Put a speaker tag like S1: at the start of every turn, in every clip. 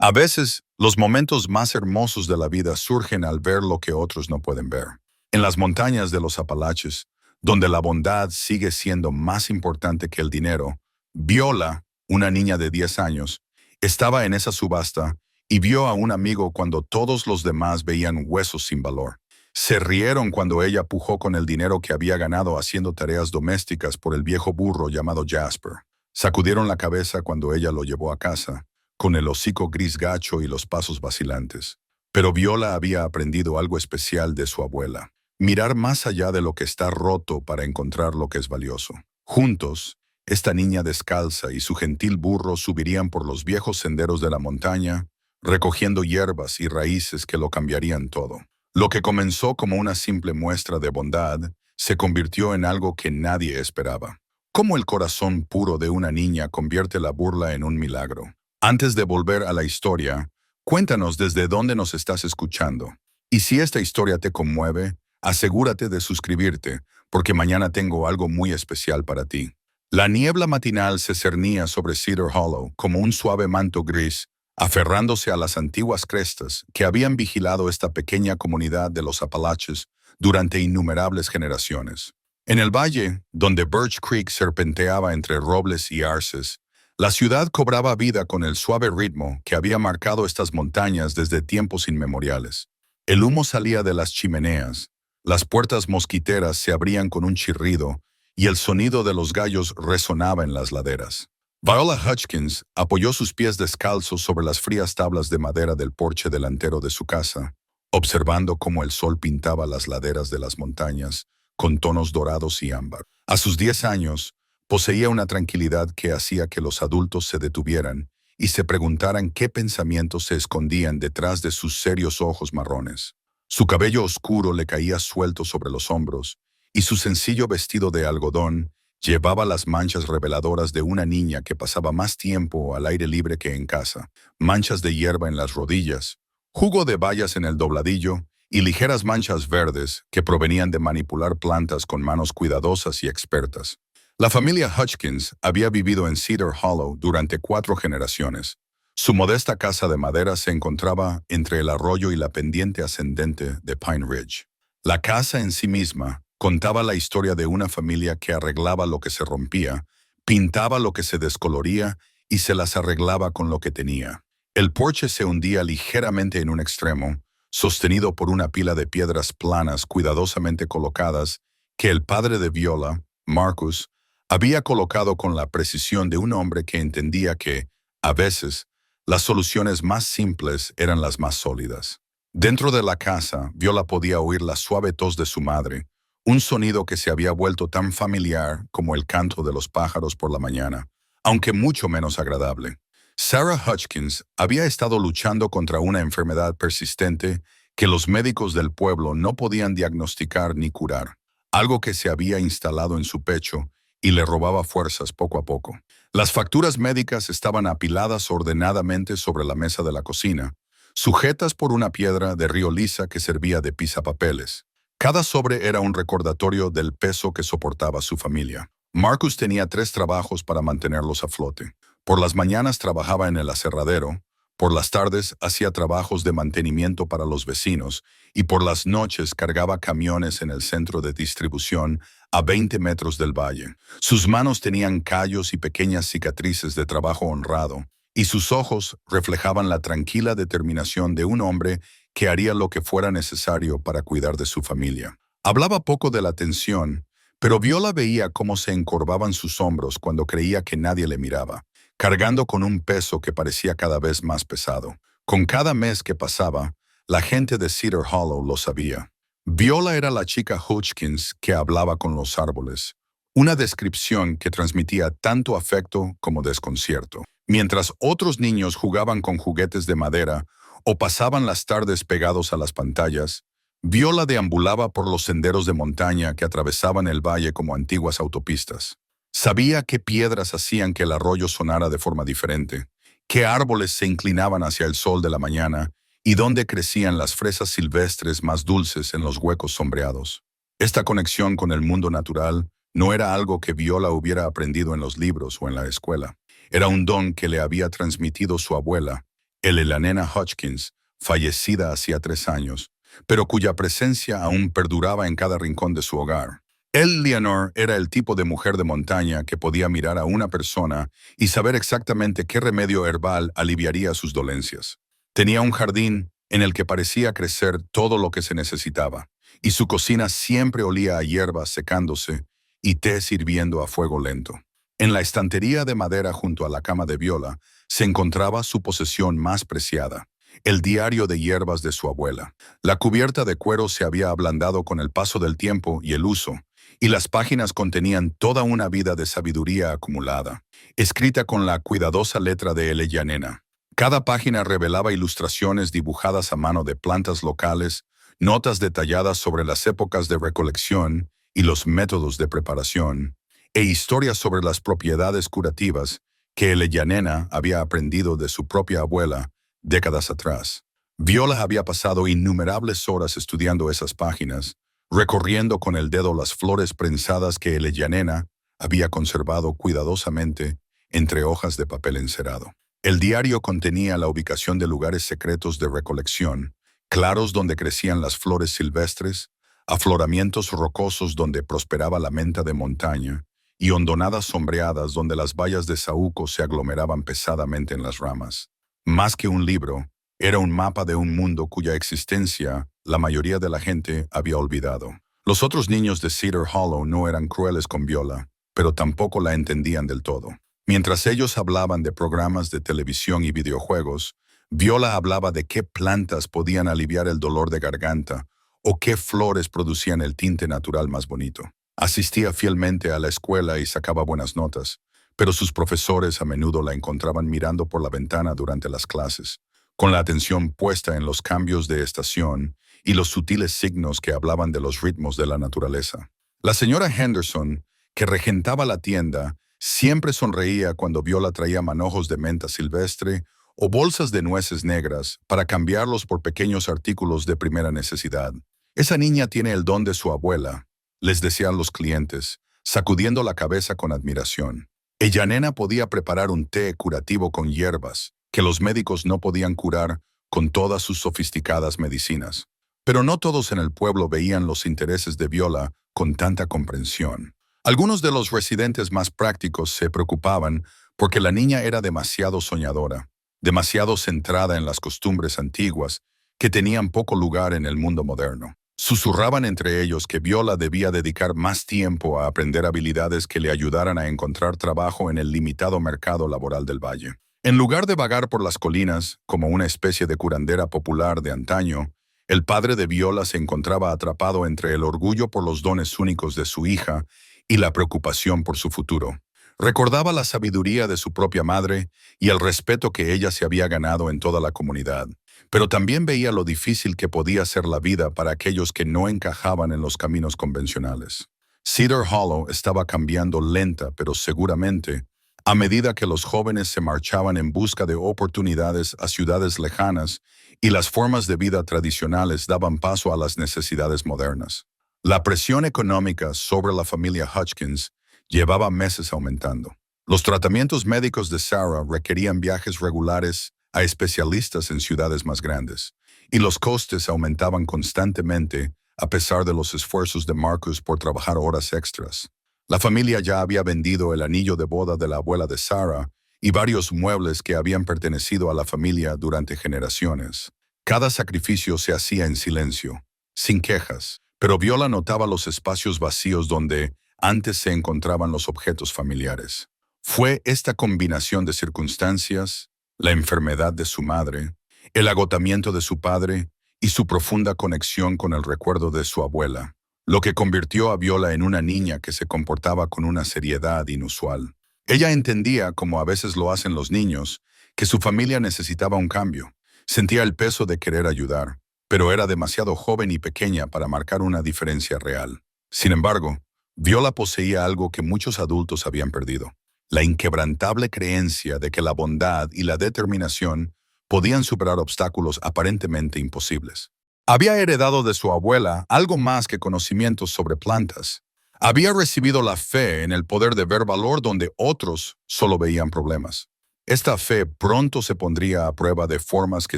S1: A veces, los momentos más hermosos de la vida surgen al ver lo que otros no pueden ver. En las montañas de los Apalaches, donde la bondad sigue siendo más importante que el dinero, Viola, una niña de 10 años, estaba en esa subasta y vio a un amigo cuando todos los demás veían huesos sin valor. Se rieron cuando ella pujó con el dinero que había ganado haciendo tareas domésticas por el viejo burro llamado Jasper. Sacudieron la cabeza cuando ella lo llevó a casa con el hocico gris gacho y los pasos vacilantes. Pero Viola había aprendido algo especial de su abuela: mirar más allá de lo que está roto para encontrar lo que es valioso. Juntos, esta niña descalza y su gentil burro subirían por los viejos senderos de la montaña, recogiendo hierbas y raíces que lo cambiarían todo. Lo que comenzó como una simple muestra de bondad se convirtió en algo que nadie esperaba. Cómo el corazón puro de una niña convierte la burla en un milagro. Antes de volver a la historia, cuéntanos desde dónde nos estás escuchando. Y si esta historia te conmueve, asegúrate de suscribirte, porque mañana tengo algo muy especial para ti. La niebla matinal se cernía sobre Cedar Hollow como un suave manto gris, aferrándose a las antiguas crestas que habían vigilado esta pequeña comunidad de los Apalaches durante innumerables generaciones. En el valle, donde Birch Creek serpenteaba entre robles y arces, la ciudad cobraba vida con el suave ritmo que había marcado estas montañas desde tiempos inmemoriales. El humo salía de las chimeneas, las puertas mosquiteras se abrían con un chirrido y el sonido de los gallos resonaba en las laderas. Viola Hutchins apoyó sus pies descalzos sobre las frías tablas de madera del porche delantero de su casa, observando cómo el sol pintaba las laderas de las montañas con tonos dorados y ámbar. A sus 10 años, poseía una tranquilidad que hacía que los adultos se detuvieran y se preguntaran qué pensamientos se escondían detrás de sus serios ojos marrones. Su cabello oscuro le caía suelto sobre los hombros y su sencillo vestido de algodón llevaba las manchas reveladoras de una niña que pasaba más tiempo al aire libre que en casa: manchas de hierba en las rodillas, jugo de bayas en el dobladillo y ligeras manchas verdes que provenían de manipular plantas con manos cuidadosas y expertas. La familia Hutchins había vivido en Cedar Hollow durante 4 generaciones. Su modesta casa de madera se encontraba entre el arroyo y la pendiente ascendente de Pine Ridge. La casa en sí misma contaba la historia de una familia que arreglaba lo que se rompía, pintaba lo que se descoloría y se las arreglaba con lo que tenía. El porche se hundía ligeramente en un extremo, sostenido por una pila de piedras planas cuidadosamente colocadas que el padre de Viola, Marcus, había colocado con la precisión de un hombre que entendía que, a veces, las soluciones más simples eran las más sólidas. Dentro de la casa, Viola podía oír la suave tos de su madre, un sonido que se había vuelto tan familiar como el canto de los pájaros por la mañana, aunque mucho menos agradable. Sarah Hutchins había estado luchando contra una enfermedad persistente que los médicos del pueblo no podían diagnosticar ni curar, algo que se había instalado en su pecho y le robaba fuerzas poco a poco. Las facturas médicas estaban apiladas ordenadamente sobre la mesa de la cocina, sujetas por una piedra de río lisa que servía de pisapapeles. Cada sobre era un recordatorio del peso que soportaba su familia. Marcus tenía 3 trabajos para mantenerlos a flote. Por las mañanas trabajaba en el aserradero, por las tardes hacía trabajos de mantenimiento para los vecinos y por las noches cargaba camiones en el centro de distribución a 20 metros del valle. Sus manos tenían callos y pequeñas cicatrices de trabajo honrado, y sus ojos reflejaban la tranquila determinación de un hombre que haría lo que fuera necesario para cuidar de su familia. Hablaba poco de la tensión, pero Viola veía cómo se encorvaban sus hombros cuando creía que nadie le miraba, cargando con un peso que parecía cada vez más pesado. Con cada mes que pasaba, la gente de Cedar Hollow lo sabía. Viola era la chica Hutchins que hablaba con los árboles, una descripción que transmitía tanto afecto como desconcierto. Mientras otros niños jugaban con juguetes de madera o pasaban las tardes pegados a las pantallas, Viola deambulaba por los senderos de montaña que atravesaban el valle como antiguas autopistas. Sabía qué piedras hacían que el arroyo sonara de forma diferente, qué árboles se inclinaban hacia el sol de la mañana y dónde crecían las fresas silvestres más dulces en los huecos sombreados. Esta conexión con el mundo natural no era algo que Viola hubiera aprendido en los libros o en la escuela. Era un don que le había transmitido su abuela La nena Hutchins, fallecida hacía 3 años, pero cuya presencia aún perduraba en cada rincón de su hogar. Leonor era el tipo de mujer de montaña que podía mirar a una persona y saber exactamente qué remedio herbal aliviaría sus dolencias. Tenía un jardín en el que parecía crecer todo lo que se necesitaba, y su cocina siempre olía a hierbas secándose y té hirviendo a fuego lento. En la estantería de madera junto a la cama de Viola se encontraba su posesión más preciada, el diario de hierbas de su abuela. La cubierta de cuero se había ablandado con el paso del tiempo y el uso, y las páginas contenían toda una vida de sabiduría acumulada, escrita con la cuidadosa letra de Yanena. Cada página revelaba ilustraciones dibujadas a mano de plantas locales, notas detalladas sobre las épocas de recolección y los métodos de preparación, e historias sobre las propiedades curativas que Yanena había aprendido de su propia abuela décadas atrás. Viola había pasado innumerables horas estudiando esas páginas, recorriendo con el dedo las flores prensadas que Yanena había conservado cuidadosamente entre hojas de papel encerado. El diario contenía la ubicación de lugares secretos de recolección, claros donde crecían las flores silvestres, afloramientos rocosos donde prosperaba la menta de montaña, y hondonadas sombreadas donde las bayas de saúco se aglomeraban pesadamente en las ramas. Más que un libro, era un mapa de un mundo cuya existencia la mayoría de la gente había olvidado. Los otros niños de Cedar Hollow no eran crueles con Viola, pero tampoco la entendían del todo. Mientras ellos hablaban de programas de televisión y videojuegos, Viola hablaba de qué plantas podían aliviar el dolor de garganta o qué flores producían el tinte natural más bonito. Asistía fielmente a la escuela y sacaba buenas notas, pero sus profesores a menudo la encontraban mirando por la ventana durante las clases, con la atención puesta en los cambios de estación y los sutiles signos que hablaban de los ritmos de la naturaleza. La señora Henderson, que regentaba la tienda, siempre sonreía cuando Viola traía manojos de menta silvestre o bolsas de nueces negras para cambiarlos por pequeños artículos de primera necesidad. Esa niña tiene el don de su abuela, les decían los clientes, sacudiendo la cabeza con admiración. Yanena podía preparar un té curativo con hierbas, que los médicos no podían curar con todas sus sofisticadas medicinas. Pero no todos en el pueblo veían los intereses de Viola con tanta comprensión. Algunos de los residentes más prácticos se preocupaban porque la niña era demasiado soñadora, demasiado centrada en las costumbres antiguas que tenían poco lugar en el mundo moderno. Susurraban entre ellos que Viola debía dedicar más tiempo a aprender habilidades que le ayudaran a encontrar trabajo en el limitado mercado laboral del valle. En lugar de vagar por las colinas como una especie de curandera popular de antaño, el padre de Viola se encontraba atrapado entre el orgullo por los dones únicos de su hija y la preocupación por su futuro. Recordaba la sabiduría de su propia madre y el respeto que ella se había ganado en toda la comunidad, pero también veía lo difícil que podía ser la vida para aquellos que no encajaban en los caminos convencionales. Cedar Hollow estaba cambiando lenta pero seguramente a medida que los jóvenes se marchaban en busca de oportunidades a ciudades lejanas y las formas de vida tradicionales daban paso a las necesidades modernas. La presión económica sobre la familia Hutchins llevaba meses aumentando. Los tratamientos médicos de Sarah requerían viajes regulares a especialistas en ciudades más grandes, y los costes aumentaban constantemente a pesar de los esfuerzos de Marcus por trabajar horas extras. La familia ya había vendido el anillo de boda de la abuela de Sarah y varios muebles que habían pertenecido a la familia durante generaciones. Cada sacrificio se hacía en silencio, sin quejas, pero Viola notaba los espacios vacíos donde antes se encontraban los objetos familiares. Fue esta combinación de circunstancias, la enfermedad de su madre, el agotamiento de su padre y su profunda conexión con el recuerdo de su abuela, lo que convirtió a Viola en una niña que se comportaba con una seriedad inusual. Ella entendía, como a veces lo hacen los niños, que su familia necesitaba un cambio. Sentía el peso de querer ayudar, pero era demasiado joven y pequeña para marcar una diferencia real. Sin embargo, Viola poseía algo que muchos adultos habían perdido: la inquebrantable creencia de que la bondad y la determinación podían superar obstáculos aparentemente imposibles. Había heredado de su abuela algo más que conocimientos sobre plantas. Había recibido la fe en el poder de ver valor donde otros solo veían problemas. Esta fe pronto se pondría a prueba de formas que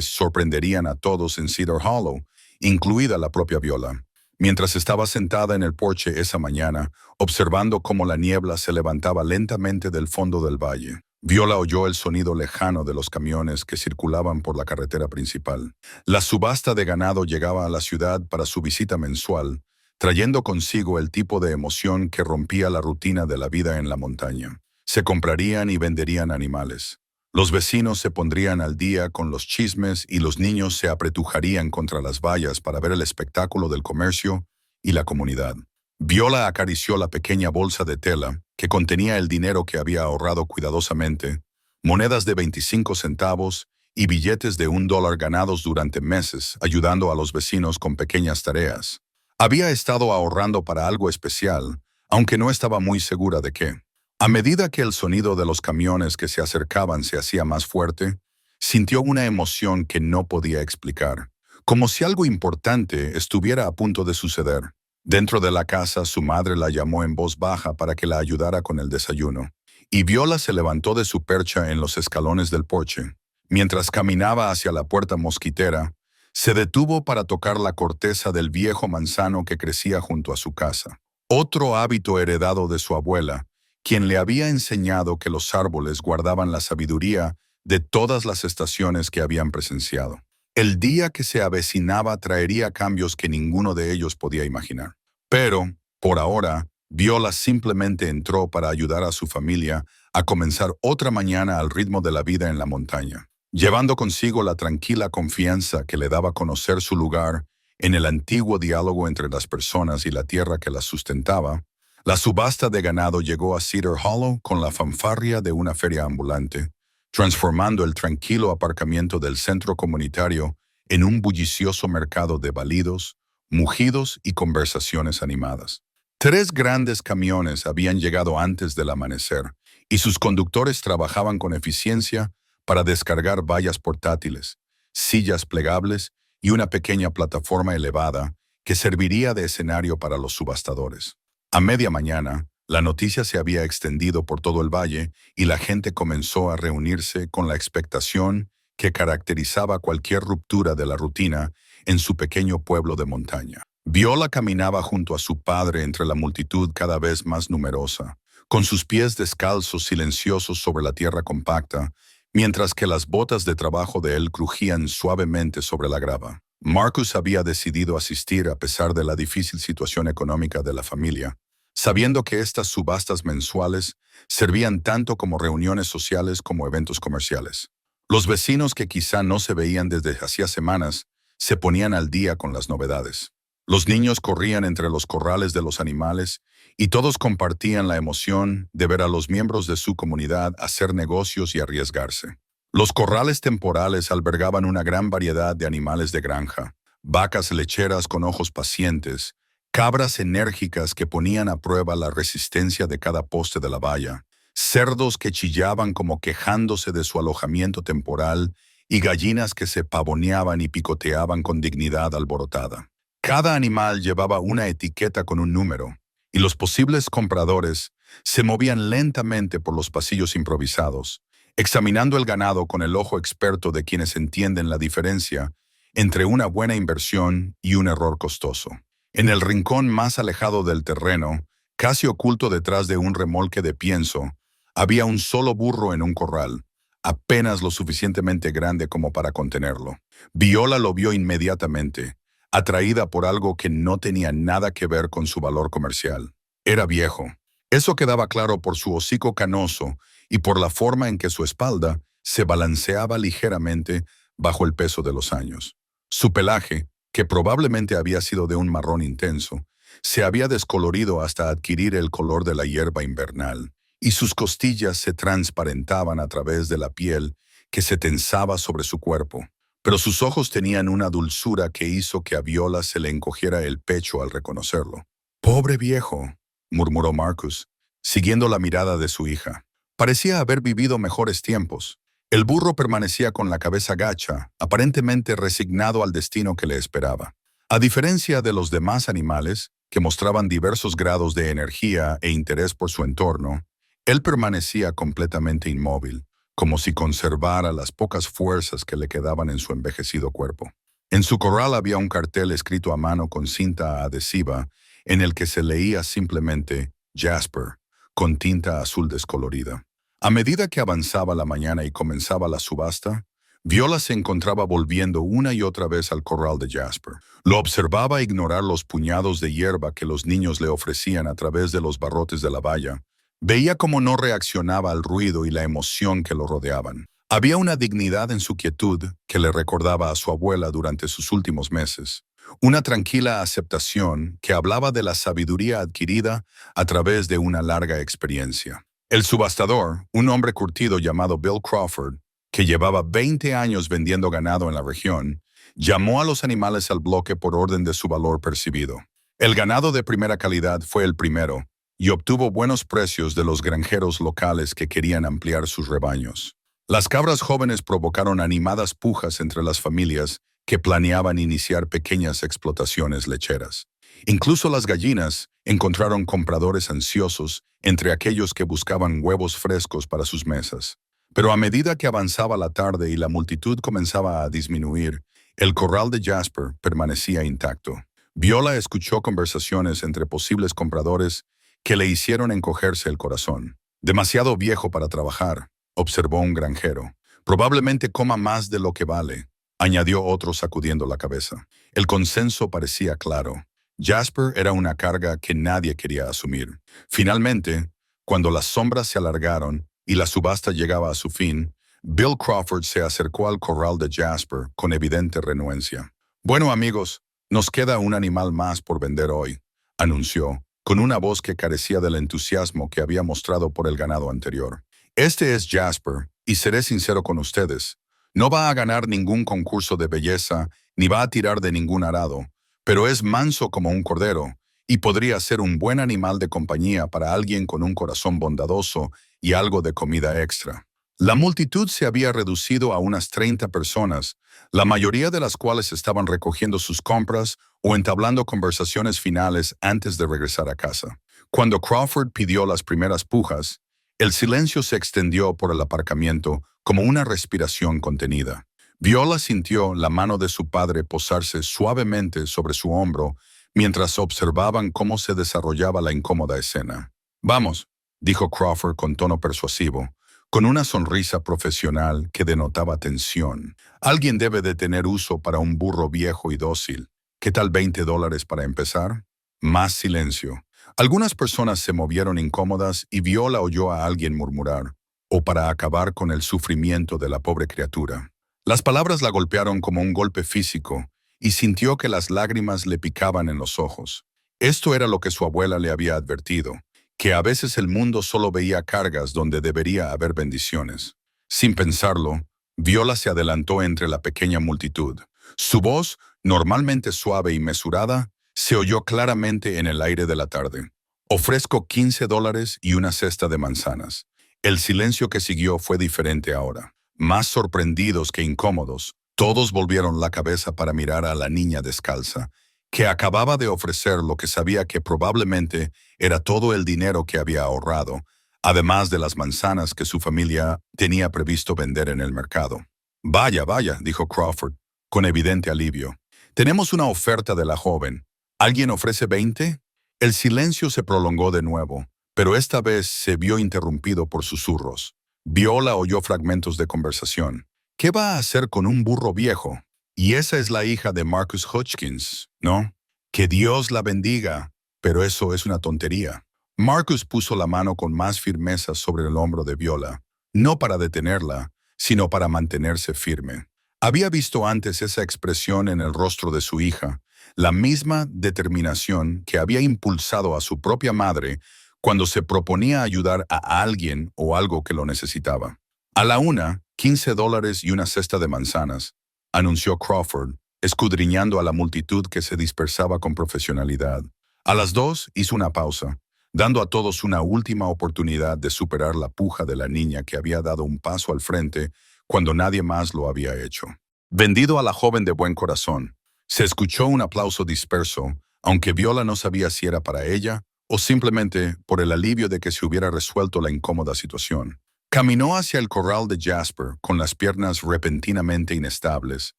S1: sorprenderían a todos en Cedar Hollow, incluida la propia Viola. Mientras estaba sentada en el porche esa mañana, observando cómo la niebla se levantaba lentamente del fondo del valle, Viola oyó el sonido lejano de los camiones que circulaban por la carretera principal. La subasta de ganado llegaba a la ciudad para su visita mensual, trayendo consigo el tipo de emoción que rompía la rutina de la vida en la montaña. Se comprarían y venderían animales. Los vecinos se pondrían al día con los chismes y los niños se apretujarían contra las vallas para ver el espectáculo del comercio y la comunidad. Viola acarició la pequeña bolsa de tela que contenía el dinero que había ahorrado cuidadosamente, monedas de 25 centavos y billetes de $1 ganados durante meses, ayudando a los vecinos con pequeñas tareas. Había estado ahorrando para algo especial, aunque no estaba muy segura de qué. A medida que el sonido de los camiones que se acercaban se hacía más fuerte, sintió una emoción que no podía explicar, como si algo importante estuviera a punto de suceder. Dentro de la casa, su madre la llamó en voz baja para que la ayudara con el desayuno, y Viola se levantó de su percha en los escalones del porche. Mientras caminaba hacia la puerta mosquitera, se detuvo para tocar la corteza del viejo manzano que crecía junto a su casa. Otro hábito heredado de su abuela, quien le había enseñado que los árboles guardaban la sabiduría de todas las estaciones que habían presenciado. El día que se avecinaba traería cambios que ninguno de ellos podía imaginar. Pero, por ahora, Viola simplemente entró para ayudar a su familia a comenzar otra mañana al ritmo de la vida en la montaña, llevando consigo la tranquila confianza que le daba a conocer su lugar en el antiguo diálogo entre las personas y la tierra que las sustentaba. La subasta de ganado llegó a Cedar Hollow con la fanfarria de una feria ambulante, transformando el tranquilo aparcamiento del centro comunitario en un bullicioso mercado de balidos, mugidos y conversaciones animadas. 3 grandes camiones habían llegado antes del amanecer, y sus conductores trabajaban con eficiencia para descargar vallas portátiles, sillas plegables y una pequeña plataforma elevada que serviría de escenario para los subastadores. A media mañana, la noticia se había extendido por todo el valle y la gente comenzó a reunirse con la expectación que caracterizaba cualquier ruptura de la rutina en su pequeño pueblo de montaña. Viola caminaba junto a su padre entre la multitud cada vez más numerosa, con sus pies descalzos silenciosos sobre la tierra compacta, mientras que las botas de trabajo de él crujían suavemente sobre la grava. Marcus había decidido asistir a pesar de la difícil situación económica de la familia, sabiendo que estas subastas mensuales servían tanto como reuniones sociales como eventos comerciales. Los vecinos que quizá no se veían desde hacía semanas se ponían al día con las novedades. Los niños corrían entre los corrales de los animales y todos compartían la emoción de ver a los miembros de su comunidad hacer negocios y arriesgarse. Los corrales temporales albergaban una gran variedad de animales de granja, vacas lecheras con ojos pacientes, cabras enérgicas que ponían a prueba la resistencia de cada poste de la valla, cerdos que chillaban como quejándose de su alojamiento temporal y gallinas que se pavoneaban y picoteaban con dignidad alborotada. Cada animal llevaba una etiqueta con un número, y los posibles compradores se movían lentamente por los pasillos improvisados, examinando el ganado con el ojo experto de quienes entienden la diferencia entre una buena inversión y un error costoso. En el rincón más alejado del terreno, casi oculto detrás de un remolque de pienso, había un solo burro en un corral, apenas lo suficientemente grande como para contenerlo. Viola lo vio inmediatamente, atraída por algo que no tenía nada que ver con su valor comercial. Era viejo. Eso quedaba claro por su hocico canoso y por la forma en que su espalda se balanceaba ligeramente bajo el peso de los años. Su pelaje, que probablemente había sido de un marrón intenso, se había descolorido hasta adquirir el color de la hierba invernal, y sus costillas se transparentaban a través de la piel que se tensaba sobre su cuerpo. Pero sus ojos tenían una dulzura que hizo que a Viola se le encogiera el pecho al reconocerlo. «Pobre viejo», murmuró Marcus, siguiendo la mirada de su hija. Parecía haber vivido mejores tiempos. El burro permanecía con la cabeza gacha, aparentemente resignado al destino que le esperaba. A diferencia de los demás animales, que mostraban diversos grados de energía e interés por su entorno, él permanecía completamente inmóvil, como si conservara las pocas fuerzas que le quedaban en su envejecido cuerpo. En su corral había un cartel escrito a mano con cinta adhesiva en el que se leía simplemente Jasper, con tinta azul descolorida. A medida que avanzaba la mañana y comenzaba la subasta, Viola se encontraba volviendo una y otra vez al corral de Jasper. Lo observaba ignorar los puñados de hierba que los niños le ofrecían a través de los barrotes de la valla. Veía cómo no reaccionaba al ruido y la emoción que lo rodeaban. Había una dignidad en su quietud que le recordaba a su abuela durante sus últimos meses. Una tranquila aceptación que hablaba de la sabiduría adquirida a través de una larga experiencia. El subastador, un hombre curtido llamado Bill Crawford, que llevaba 20 años vendiendo ganado en la región, llamó a los animales al bloque por orden de su valor percibido. El ganado de primera calidad fue el primero, y obtuvo buenos precios de los granjeros locales que querían ampliar sus rebaños. Las cabras jóvenes provocaron animadas pujas entre las familias que planeaban iniciar pequeñas explotaciones lecheras. Incluso las gallinas encontraron compradores ansiosos entre aquellos que buscaban huevos frescos para sus mesas. Pero a medida que avanzaba la tarde y la multitud comenzaba a disminuir, el corral de Jasper permanecía intacto. Viola escuchó conversaciones entre posibles compradores que le hicieron encogerse el corazón. Demasiado viejo para trabajar, observó un granjero. Probablemente coma más de lo que vale, añadió otro sacudiendo la cabeza. El consenso parecía claro. Jasper era una carga que nadie quería asumir. Finalmente, cuando las sombras se alargaron y la subasta llegaba a su fin, Bill Crawford se acercó al corral de Jasper con evidente renuencia. Bueno, amigos, nos queda un animal más por vender hoy, anunció, con una voz que carecía del entusiasmo que había mostrado por el ganado anterior. Este es Jasper, y seré sincero con ustedes. No va a ganar ningún concurso de belleza, ni va a tirar de ningún arado, pero es manso como un cordero, y podría ser un buen animal de compañía para alguien con un corazón bondadoso y algo de comida extra. La multitud se había reducido a unas 30 personas, la mayoría de las cuales estaban recogiendo sus compras o entablando conversaciones finales antes de regresar a casa. Cuando Crawford pidió las primeras pujas, el silencio se extendió por el aparcamiento como una respiración contenida. Viola sintió la mano de su padre posarse suavemente sobre su hombro mientras observaban cómo se desarrollaba la incómoda escena. «Vamos», dijo Crawford con tono persuasivo, con una sonrisa profesional que denotaba tensión. «Alguien debe de tener uso para un burro viejo y dócil. ¿Qué tal $20 para empezar?» Más silencio. Algunas personas se movieron incómodas y Viola oyó a alguien murmurar, «o para acabar con el sufrimiento de la pobre criatura». Las palabras la golpearon como un golpe físico y sintió que las lágrimas le picaban en los ojos. Esto era lo que su abuela le había advertido, que a veces el mundo solo veía cargas donde debería haber bendiciones. Sin pensarlo, Viola se adelantó entre la pequeña multitud. Su voz, normalmente suave y mesurada, se oyó claramente en el aire de la tarde. «Ofrezco $15 y una cesta de manzanas». El silencio que siguió fue diferente ahora. Más sorprendidos que incómodos, todos volvieron la cabeza para mirar a la niña descalza, que acababa de ofrecer lo que sabía que probablemente era todo el dinero que había ahorrado, además de las manzanas que su familia tenía previsto vender en el mercado. «Vaya, vaya», dijo Crawford, con evidente alivio. «Tenemos una oferta de la joven. ¿Alguien ofrece 20?» El silencio se prolongó de nuevo, pero esta vez se vio interrumpido por susurros. Viola oyó fragmentos de conversación. «¿Qué va a hacer con un burro viejo? Y esa es la hija de Marcus Hutchins, ¿no? Que Dios la bendiga, pero eso es una tontería». Marcus puso la mano con más firmeza sobre el hombro de Viola, no para detenerla, sino para mantenerse firme. Había visto antes esa expresión en el rostro de su hija, la misma determinación que había impulsado a su propia madre cuando se proponía ayudar a alguien o algo que lo necesitaba. «A la una, $15 y una cesta de manzanas», anunció Crawford, escudriñando a la multitud que se dispersaba con profesionalidad. A las 2 hizo una pausa, dando a todos una última oportunidad de superar la puja de la niña que había dado un paso al frente cuando nadie más lo había hecho. «Vendido a la joven de buen corazón». Se escuchó un aplauso disperso, aunque Viola no sabía si era para ella o simplemente por el alivio de que se hubiera resuelto la incómoda situación. Caminó hacia el corral de Jasper con las piernas repentinamente inestables,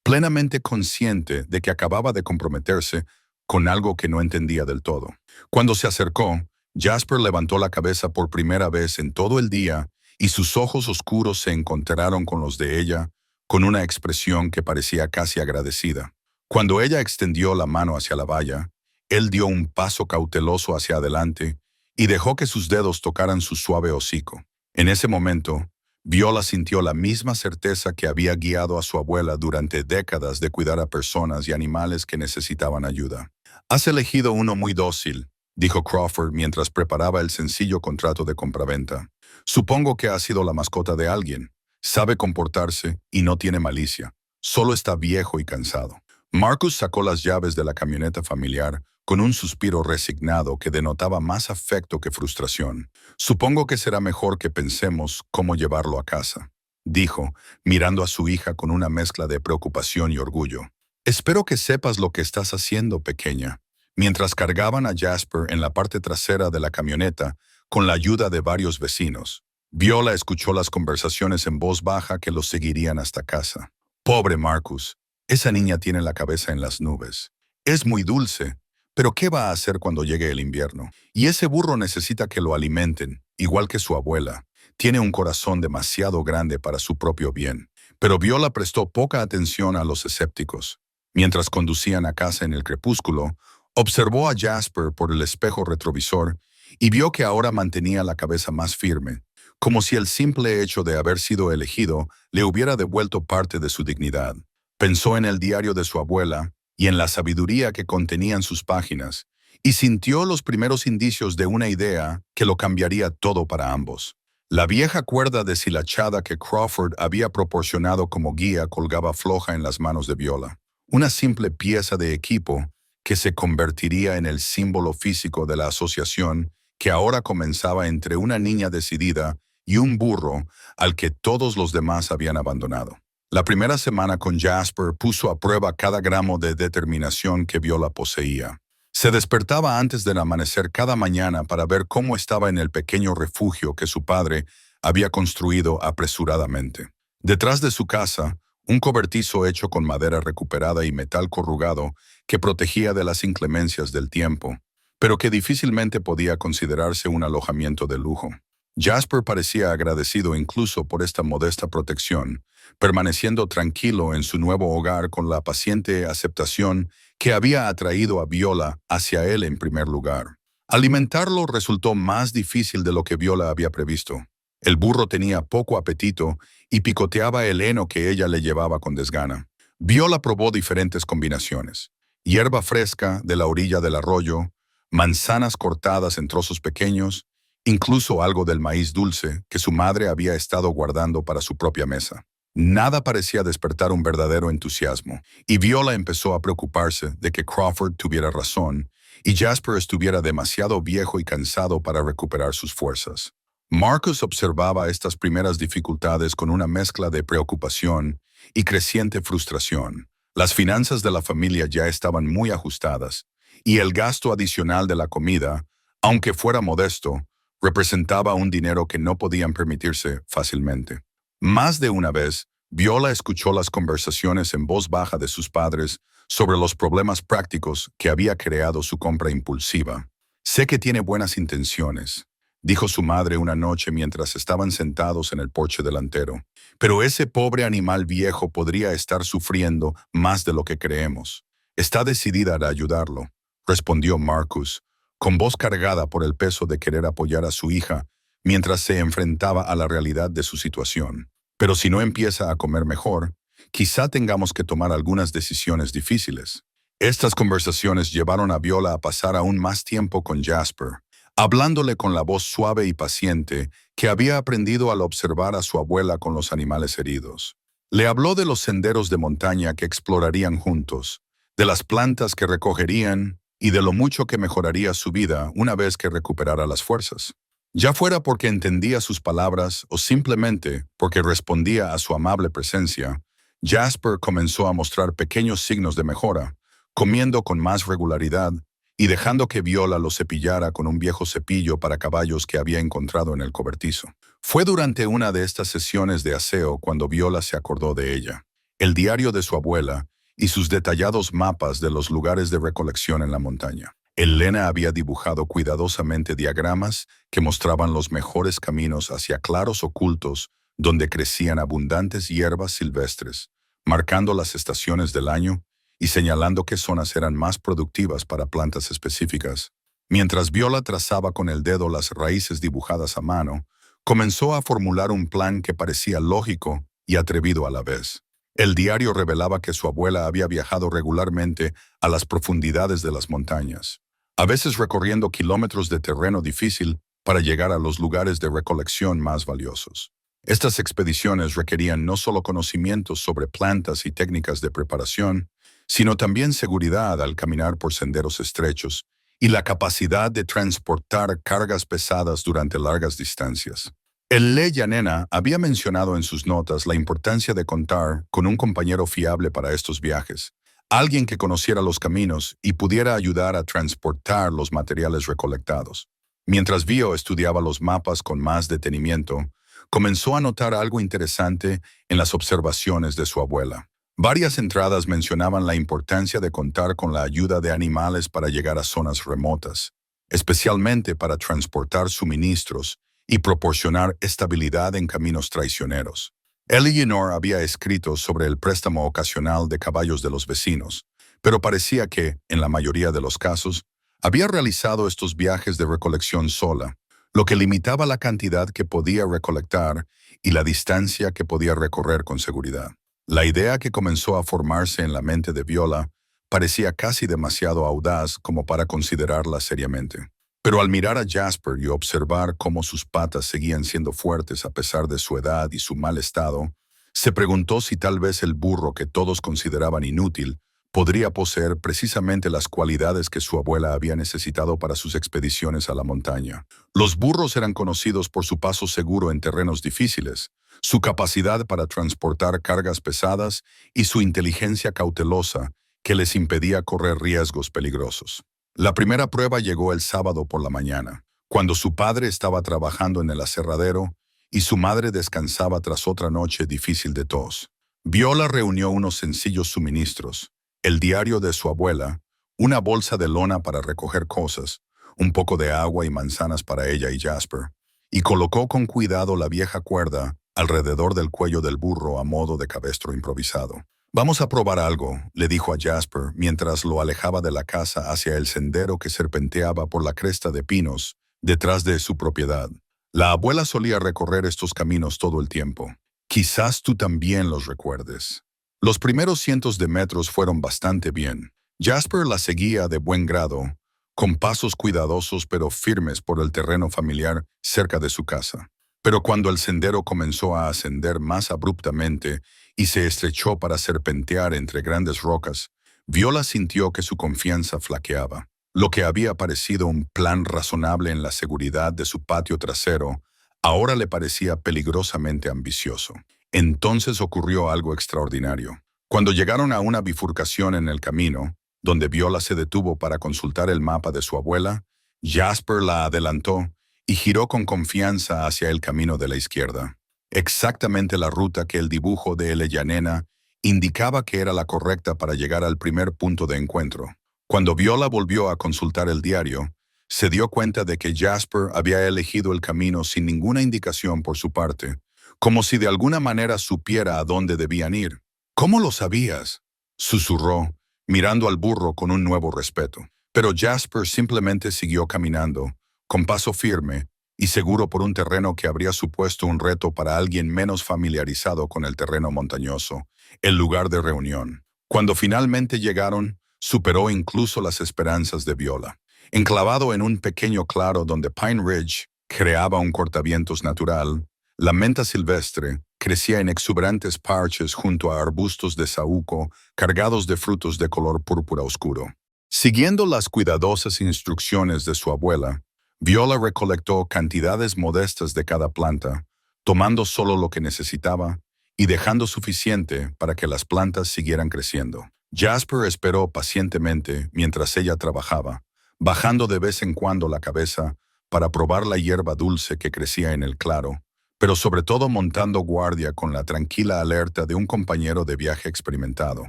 S1: plenamente consciente de que acababa de comprometerse con algo que no entendía del todo. Cuando se acercó, Jasper levantó la cabeza por primera vez en todo el día y sus ojos oscuros se encontraron con los de ella con una expresión que parecía casi agradecida. Cuando ella extendió la mano hacia la valla, él dio un paso cauteloso hacia adelante y dejó que sus dedos tocaran su suave hocico. En ese momento, Viola sintió la misma certeza que había guiado a su abuela durante décadas de cuidar a personas y animales que necesitaban ayuda. «Has elegido uno muy dócil», dijo Crawford mientras preparaba el sencillo contrato de compraventa. «Supongo que ha sido la mascota de alguien. Sabe comportarse y no tiene malicia. Solo está viejo y cansado». Marcus sacó las llaves de la camioneta familiar con un suspiro resignado que denotaba más afecto que frustración. «Supongo que será mejor que pensemos cómo llevarlo a casa», dijo, mirando a su hija con una mezcla de preocupación y orgullo. «Espero que sepas lo que estás haciendo, pequeña». Mientras cargaban a Jasper en la parte trasera de la camioneta, con la ayuda de varios vecinos, Viola escuchó las conversaciones en voz baja que los seguirían hasta casa. «Pobre Marcus, esa niña tiene la cabeza en las nubes. Es muy dulce, pero ¿qué va a hacer cuando llegue el invierno? Y ese burro necesita que lo alimenten, igual que su abuela. Tiene un corazón demasiado grande para su propio bien». Pero Viola prestó poca atención a los escépticos. Mientras conducían a casa en el crepúsculo, observó a Jasper por el espejo retrovisor y vio que ahora mantenía la cabeza más firme, como si el simple hecho de haber sido elegido le hubiera devuelto parte de su dignidad. Pensó en el diario de su abuela y en la sabiduría que contenían sus páginas, y sintió los primeros indicios de una idea que lo cambiaría todo para ambos. La vieja cuerda deshilachada que Crawford había proporcionado como guía colgaba floja en las manos de Viola. Una simple pieza de equipo que se convertiría en el símbolo físico de la asociación que ahora comenzaba entre una niña decidida y un burro al que todos los demás habían abandonado. La primera semana con Jasper puso a prueba cada gramo de determinación que Viola poseía. Se despertaba antes del amanecer cada mañana para ver cómo estaba en el pequeño refugio que su padre había construido apresuradamente. Detrás de su casa, un cobertizo hecho con madera recuperada y metal corrugado que protegía de las inclemencias del tiempo, pero que difícilmente podía considerarse un alojamiento de lujo. Jasper parecía agradecido incluso por esta modesta protección, permaneciendo tranquilo en su nuevo hogar con la paciente aceptación que había atraído a Viola hacia él en primer lugar. Alimentarlo resultó más difícil de lo que Viola había previsto. El burro tenía poco apetito y picoteaba el heno que ella le llevaba con desgana. Viola probó diferentes combinaciones: hierba fresca de la orilla del arroyo, manzanas cortadas en trozos pequeños, incluso algo del maíz dulce que su madre había estado guardando para su propia mesa. Nada parecía despertar un verdadero entusiasmo, y Viola empezó a preocuparse de que Crawford tuviera razón y Jasper estuviera demasiado viejo y cansado para recuperar sus fuerzas. Marcus observaba estas primeras dificultades con una mezcla de preocupación y creciente frustración. Las finanzas de la familia ya estaban muy ajustadas, y el gasto adicional de la comida, aunque fuera modesto, representaba un dinero que no podían permitirse fácilmente. Más de una vez, Viola escuchó las conversaciones en voz baja de sus padres sobre los problemas prácticos que había creado su compra impulsiva. «Sé que tiene buenas intenciones», dijo su madre una noche mientras estaban sentados en el porche delantero. «Pero ese pobre animal viejo podría estar sufriendo más de lo que creemos. Está decidida a ayudarlo», respondió Marcus, con voz cargada por el peso de querer apoyar a su hija mientras se enfrentaba a la realidad de su situación. «Pero si no empieza a comer mejor, quizá tengamos que tomar algunas decisiones difíciles». Estas conversaciones llevaron a Viola a pasar aún más tiempo con Jasper, hablándole con la voz suave y paciente que había aprendido al observar a su abuela con los animales heridos. Le habló de los senderos de montaña que explorarían juntos, de las plantas que recogerían y de lo mucho que mejoraría su vida una vez que recuperara las fuerzas. Ya fuera porque entendía sus palabras o simplemente porque respondía a su amable presencia, Jasper comenzó a mostrar pequeños signos de mejora, comiendo con más regularidad y dejando que Viola lo cepillara con un viejo cepillo para caballos que había encontrado en el cobertizo. Fue durante una de estas sesiones de aseo cuando Viola se acordó de ella, el diario de su abuela y sus detallados mapas de los lugares de recolección en la montaña. Elena había dibujado cuidadosamente diagramas que mostraban los mejores caminos hacia claros ocultos donde crecían abundantes hierbas silvestres, marcando las estaciones del año y señalando qué zonas eran más productivas para plantas específicas. Mientras Viola trazaba con el dedo las raíces dibujadas a mano, comenzó a formular un plan que parecía lógico y atrevido a la vez. El diario revelaba que su abuela había viajado regularmente a las profundidades de las montañas, a veces recorriendo kilómetros de terreno difícil para llegar a los lugares de recolección más valiosos. Estas expediciones requerían no solo conocimientos sobre plantas y técnicas de preparación, sino también seguridad al caminar por senderos estrechos y la capacidad de transportar cargas pesadas durante largas distancias. El Llanena había mencionado en sus notas la importancia de contar con un compañero fiable para estos viajes, alguien que conociera los caminos y pudiera ayudar a transportar los materiales recolectados. Mientras Vio estudiaba los mapas con más detenimiento, comenzó a notar algo interesante en las observaciones de su abuela. Varias entradas mencionaban la importancia de contar con la ayuda de animales para llegar a zonas remotas, especialmente para transportar suministros y proporcionar estabilidad en caminos traicioneros. Eleanor había escrito sobre el préstamo ocasional de caballos de los vecinos, pero parecía que, en la mayoría de los casos, había realizado estos viajes de recolección sola, lo que limitaba la cantidad que podía recolectar y la distancia que podía recorrer con seguridad. La idea que comenzó a formarse en la mente de Viola parecía casi demasiado audaz como para considerarla seriamente. Pero al mirar a Jasper y observar cómo sus patas seguían siendo fuertes a pesar de su edad y su mal estado, se preguntó si tal vez el burro que todos consideraban inútil podría poseer precisamente las cualidades que su abuela había necesitado para sus expediciones a la montaña. Los burros eran conocidos por su paso seguro en terrenos difíciles, su capacidad para transportar cargas pesadas y su inteligencia cautelosa que les impedía correr riesgos peligrosos. La primera prueba llegó el sábado por la mañana, cuando su padre estaba trabajando en el aserradero y su madre descansaba tras otra noche difícil de tos. Viola reunió unos sencillos suministros, el diario de su abuela, una bolsa de lona para recoger cosas, un poco de agua y manzanas para ella y Jasper, y colocó con cuidado la vieja cuerda alrededor del cuello del burro a modo de cabestro improvisado. «Vamos a probar algo», le dijo a Jasper mientras lo alejaba de la casa hacia el sendero que serpenteaba por la cresta de pinos detrás de su propiedad. La abuela solía recorrer estos caminos todo el tiempo. Quizás tú también los recuerdes. Los primeros cientos de metros fueron bastante bien. Jasper la seguía de buen grado, con pasos cuidadosos pero firmes por el terreno familiar cerca de su casa. Pero cuando el sendero comenzó a ascender más abruptamente y se estrechó para serpentear entre grandes rocas, Viola sintió que su confianza flaqueaba. Lo que había parecido un plan razonable en la seguridad de su patio trasero, ahora le parecía peligrosamente ambicioso. Entonces ocurrió algo extraordinario. Cuando llegaron a una bifurcación en el camino, donde Viola se detuvo para consultar el mapa de su abuela, Jasper la adelantó y giró con confianza hacia el camino de la izquierda. Exactamente la ruta que el dibujo de Llanena indicaba que era la correcta para llegar al primer punto de encuentro. Cuando Viola volvió a consultar el diario, se dio cuenta de que Jasper había elegido el camino sin ninguna indicación por su parte, como si de alguna manera supiera a dónde debían ir. «¿Cómo lo sabías?», susurró, mirando al burro con un nuevo respeto. Pero Jasper simplemente siguió caminando, con paso firme y seguro por un terreno que habría supuesto un reto para alguien menos familiarizado con el terreno montañoso, el lugar de reunión. Cuando finalmente llegaron, superó incluso las esperanzas de Viola. Enclavado en un pequeño claro donde Pine Ridge creaba un cortavientos natural, la menta silvestre crecía en exuberantes parches junto a arbustos de saúco cargados de frutos de color púrpura oscuro. Siguiendo las cuidadosas instrucciones de su abuela, Viola recolectó cantidades modestas de cada planta, tomando solo lo que necesitaba y dejando suficiente para que las plantas siguieran creciendo. Jasper esperó pacientemente mientras ella trabajaba, bajando de vez en cuando la cabeza para probar la hierba dulce que crecía en el claro, pero sobre todo montando guardia con la tranquila alerta de un compañero de viaje experimentado.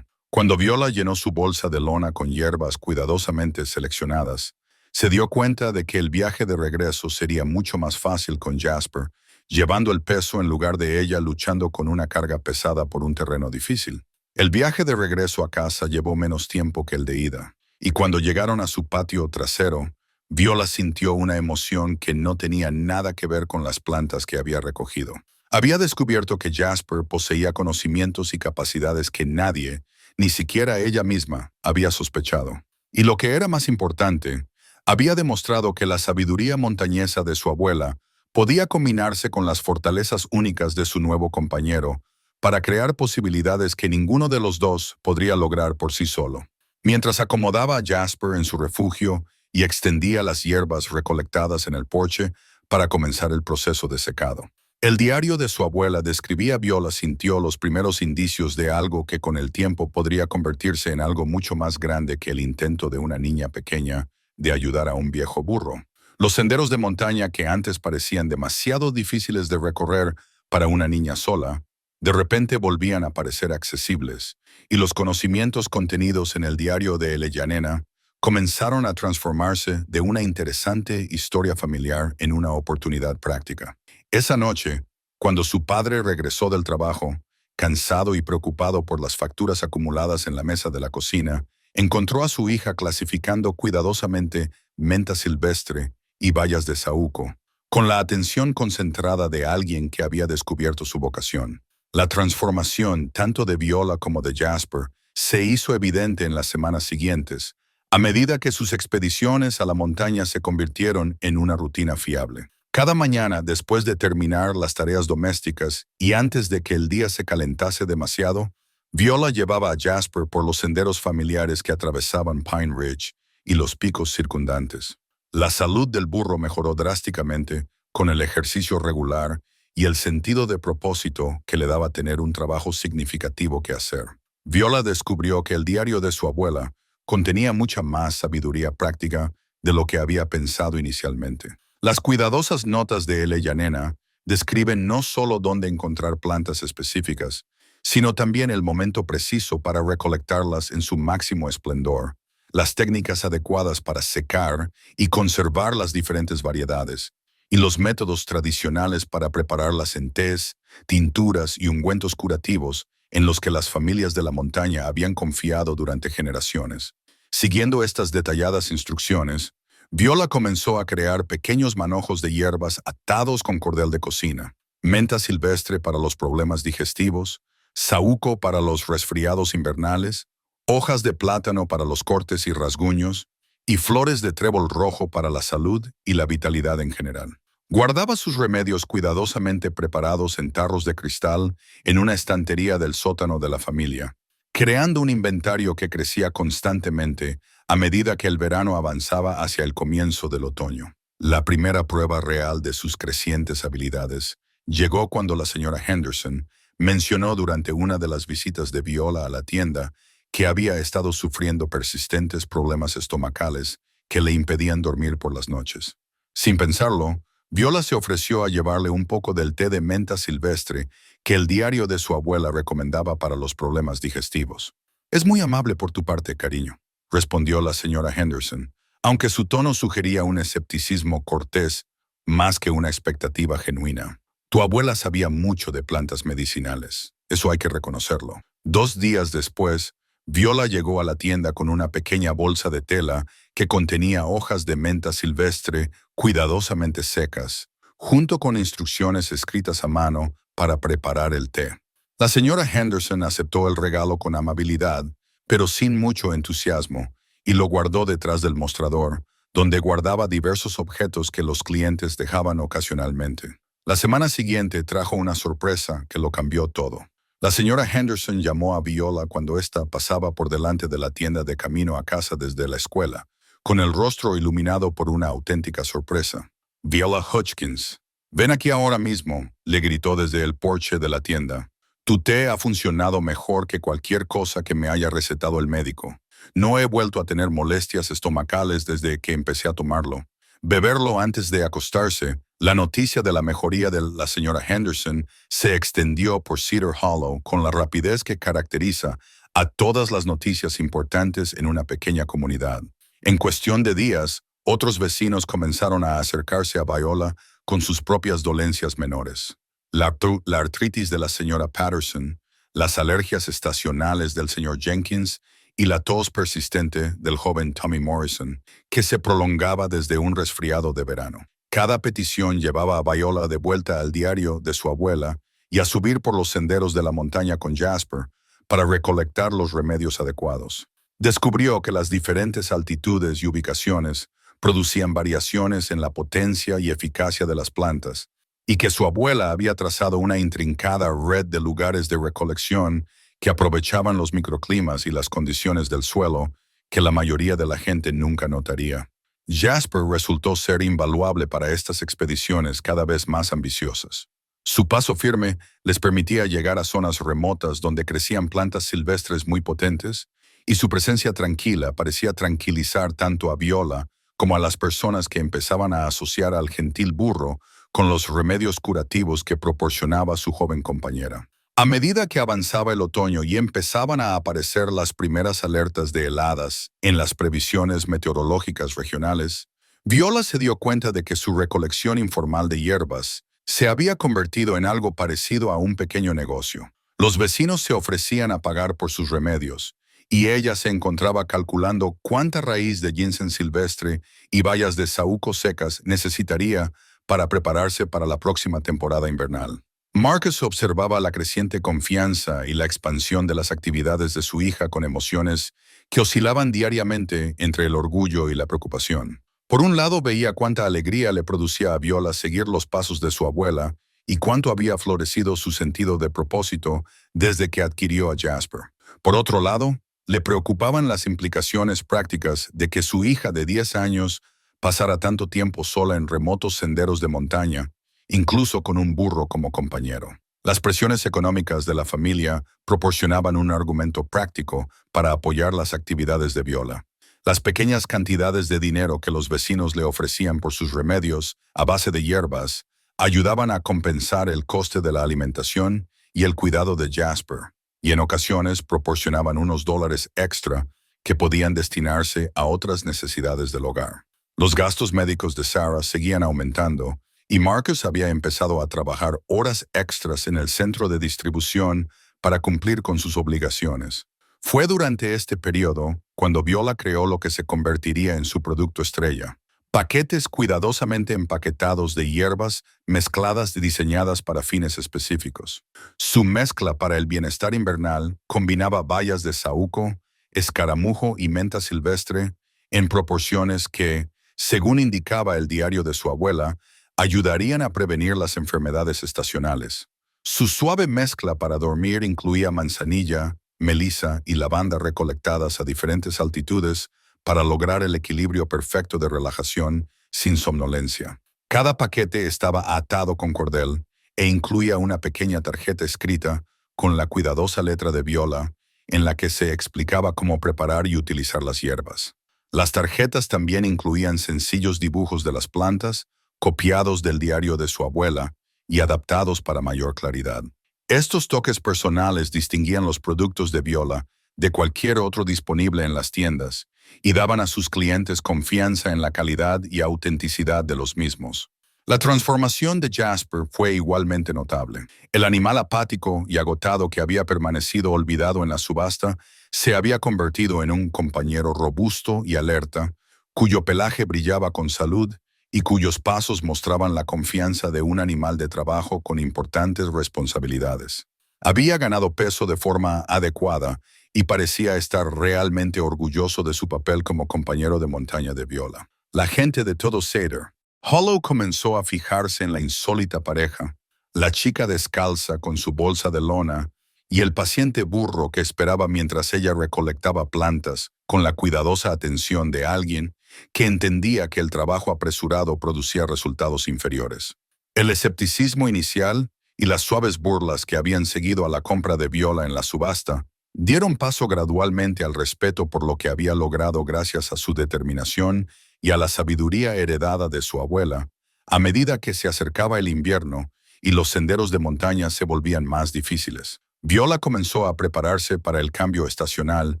S1: Cuando Viola llenó su bolsa de lona con hierbas cuidadosamente seleccionadas, se dio cuenta de que el viaje de regreso sería mucho más fácil con Jasper, llevando el peso en lugar de ella luchando con una carga pesada por un terreno difícil. El viaje de regreso a casa llevó menos tiempo que el de ida, y cuando llegaron a su patio trasero, Viola sintió una emoción que no tenía nada que ver con las plantas que había recogido. Había descubierto que Jasper poseía conocimientos y capacidades que nadie, ni siquiera ella misma, había sospechado. Y lo que era más importante, había demostrado que la sabiduría montañesa de su abuela podía combinarse con las fortalezas únicas de su nuevo compañero para crear posibilidades que ninguno de los dos podría lograr por sí solo. Mientras acomodaba a Jasper en su refugio y extendía las hierbas recolectadas en el porche para comenzar el proceso de secado. El diario de su abuela describía Viola sintió los primeros indicios de algo que con el tiempo podría convertirse en algo mucho más grande que el intento de una niña pequeña de ayudar a un viejo burro. Los senderos de montaña que antes parecían demasiado difíciles de recorrer para una niña sola, de repente volvían a parecer accesibles, y los conocimientos contenidos en el diario de Eleyanena comenzaron a transformarse de una interesante historia familiar en una oportunidad práctica. Esa noche, cuando su padre regresó del trabajo, cansado y preocupado por las facturas acumuladas en la mesa de la cocina, encontró a su hija clasificando cuidadosamente menta silvestre y bayas de saúco, con la atención concentrada de alguien que había descubierto su vocación. La transformación, tanto de Viola como de Jasper, se hizo evidente en las semanas siguientes, a medida que sus expediciones a la montaña se convirtieron en una rutina fiable. Cada mañana, después de terminar las tareas domésticas y antes de que el día se calentase demasiado, Viola llevaba a Jasper por los senderos familiares que atravesaban Pine Ridge y los picos circundantes. La salud del burro mejoró drásticamente con el ejercicio regular y el sentido de propósito que le daba tener un trabajo significativo que hacer. Viola descubrió que el diario de su abuela contenía mucha más sabiduría práctica de lo que había pensado inicialmente. Las cuidadosas notas de Eleyanena describen no solo dónde encontrar plantas específicas, sino también el momento preciso para recolectarlas en su máximo esplendor, las técnicas adecuadas para secar y conservar las diferentes variedades, y los métodos tradicionales para prepararlas en tés, tinturas y ungüentos curativos en los que las familias de la montaña habían confiado durante generaciones. Siguiendo estas detalladas instrucciones, Viola comenzó a crear pequeños manojos de hierbas atados con cordel de cocina, menta silvestre para los problemas digestivos, saúco para los resfriados invernales, hojas de plátano para los cortes y rasguños, y flores de trébol rojo para la salud y la vitalidad en general. Guardaba sus remedios cuidadosamente preparados en tarros de cristal en una estantería del sótano de la familia, creando un inventario que crecía constantemente a medida que el verano avanzaba hacia el comienzo del otoño. La primera prueba real de sus crecientes habilidades llegó cuando la señora Henderson mencionó durante una de las visitas de Viola a la tienda que había estado sufriendo persistentes problemas estomacales que le impedían dormir por las noches. Sin pensarlo, Viola se ofreció a llevarle un poco del té de menta silvestre que el diario de su abuela recomendaba para los problemas digestivos. «Es muy amable por tu parte, cariño», respondió la señora Henderson, aunque su tono sugería un escepticismo cortés más que una expectativa genuina. «Tu abuela sabía mucho de plantas medicinales, eso hay que reconocerlo». 2 días después, Viola llegó a la tienda con una pequeña bolsa de tela que contenía hojas de menta silvestre cuidadosamente secas, junto con instrucciones escritas a mano para preparar el té. La señora Henderson aceptó el regalo con amabilidad, pero sin mucho entusiasmo, y lo guardó detrás del mostrador, donde guardaba diversos objetos que los clientes dejaban ocasionalmente. La semana siguiente trajo una sorpresa que lo cambió todo. La señora Henderson llamó a Viola cuando ésta pasaba por delante de la tienda de camino a casa desde la escuela, con el rostro iluminado por una auténtica sorpresa. «Viola Hutchins, ven aquí ahora mismo», le gritó desde el porche de la tienda. «Tu té ha funcionado mejor que cualquier cosa que me haya recetado el médico. No he vuelto a tener molestias estomacales desde que empecé a tomarlo. Beberlo antes de acostarse La noticia de la mejoría de la señora Henderson se extendió por Cedar Hollow con la rapidez que caracteriza a todas las noticias importantes en una pequeña comunidad. En cuestión de días, otros vecinos comenzaron a acercarse a Viola con sus propias dolencias menores. La artritis de la señora Patterson, las alergias estacionales del señor Jenkins y la tos persistente del joven Tommy Morrison, que se prolongaba desde un resfriado de verano. Cada petición llevaba a Viola de vuelta al diario de su abuela y a subir por los senderos de la montaña con Jasper para recolectar los remedios adecuados. Descubrió que las diferentes altitudes y ubicaciones producían variaciones en la potencia y eficacia de las plantas, y que su abuela había trazado una intrincada red de lugares de recolección que aprovechaban los microclimas y las condiciones del suelo que la mayoría de la gente nunca notaría. Jasper resultó ser invaluable para estas expediciones cada vez más ambiciosas. Su paso firme les permitía llegar a zonas remotas donde crecían plantas silvestres muy potentes, y su presencia tranquila parecía tranquilizar tanto a Viola como a las personas que empezaban a asociar al gentil burro con los remedios curativos que proporcionaba su joven compañera. A medida que avanzaba el otoño y empezaban a aparecer las primeras alertas de heladas en las previsiones meteorológicas regionales, Viola se dio cuenta de que su recolección informal de hierbas se había convertido en algo parecido a un pequeño negocio. Los vecinos se ofrecían a pagar por sus remedios, y ella se encontraba calculando cuánta raíz de ginseng silvestre y bayas de saúco secas necesitaría para prepararse para la próxima temporada invernal. Marcus observaba la creciente confianza y la expansión de las actividades de su hija con emociones que oscilaban diariamente entre el orgullo y la preocupación. Por un lado veía cuánta alegría le producía a Viola seguir los pasos de su abuela y cuánto había florecido su sentido de propósito desde que adquirió a Jasper. Por otro lado, le preocupaban las implicaciones prácticas de que su hija de 10 años pasara tanto tiempo sola en remotos senderos de montaña, incluso con un burro como compañero. Las presiones económicas de la familia proporcionaban un argumento práctico para apoyar las actividades de Viola. Las pequeñas cantidades de dinero que los vecinos le ofrecían por sus remedios a base de hierbas ayudaban a compensar el coste de la alimentación y el cuidado de Jasper, y en ocasiones proporcionaban unos dólares extra que podían destinarse a otras necesidades del hogar. Los gastos médicos de Sarah seguían aumentando, y Marcus había empezado a trabajar horas extras en el centro de distribución para cumplir con sus obligaciones. Fue durante este periodo cuando Viola creó lo que se convertiría en su producto estrella: paquetes cuidadosamente empaquetados de hierbas mezcladas y diseñadas para fines específicos. Su mezcla para el bienestar invernal combinaba bayas de saúco, escaramujo y menta silvestre en proporciones que, según indicaba el diario de su abuela, ayudarían a prevenir las enfermedades estacionales. Su suave mezcla para dormir incluía manzanilla, melisa y lavanda recolectadas a diferentes altitudes para lograr el equilibrio perfecto de relajación sin somnolencia. Cada paquete estaba atado con cordel e incluía una pequeña tarjeta escrita con la cuidadosa letra de Viola en la que se explicaba cómo preparar y utilizar las hierbas. Las tarjetas también incluían sencillos dibujos de las plantas, copiados del diario de su abuela y adaptados para mayor claridad. Estos toques personales distinguían los productos de Viola de cualquier otro disponible en las tiendas y daban a sus clientes confianza en la calidad y autenticidad de los mismos. La transformación de Jasper fue igualmente notable. El animal apático y agotado que había permanecido olvidado en la subasta se había convertido en un compañero robusto y alerta, cuyo pelaje brillaba con salud y cuyos pasos mostraban la confianza de un animal de trabajo con importantes responsabilidades. Había ganado peso de forma adecuada y parecía estar realmente orgulloso de su papel como compañero de montaña de Viola. La gente de todo Cedar Hollow comenzó a fijarse en la insólita pareja, la chica descalza con su bolsa de lona y el paciente burro que esperaba mientras ella recolectaba plantas con la cuidadosa atención de alguien que entendía que el trabajo apresurado producía resultados inferiores. El escepticismo inicial y las suaves burlas que habían seguido a la compra de Viola en la subasta dieron paso gradualmente al respeto por lo que había logrado gracias a su determinación y a la sabiduría heredada de su abuela, A medida que se acercaba el invierno y los senderos de montaña se volvían más difíciles, Viola comenzó a prepararse para el cambio estacional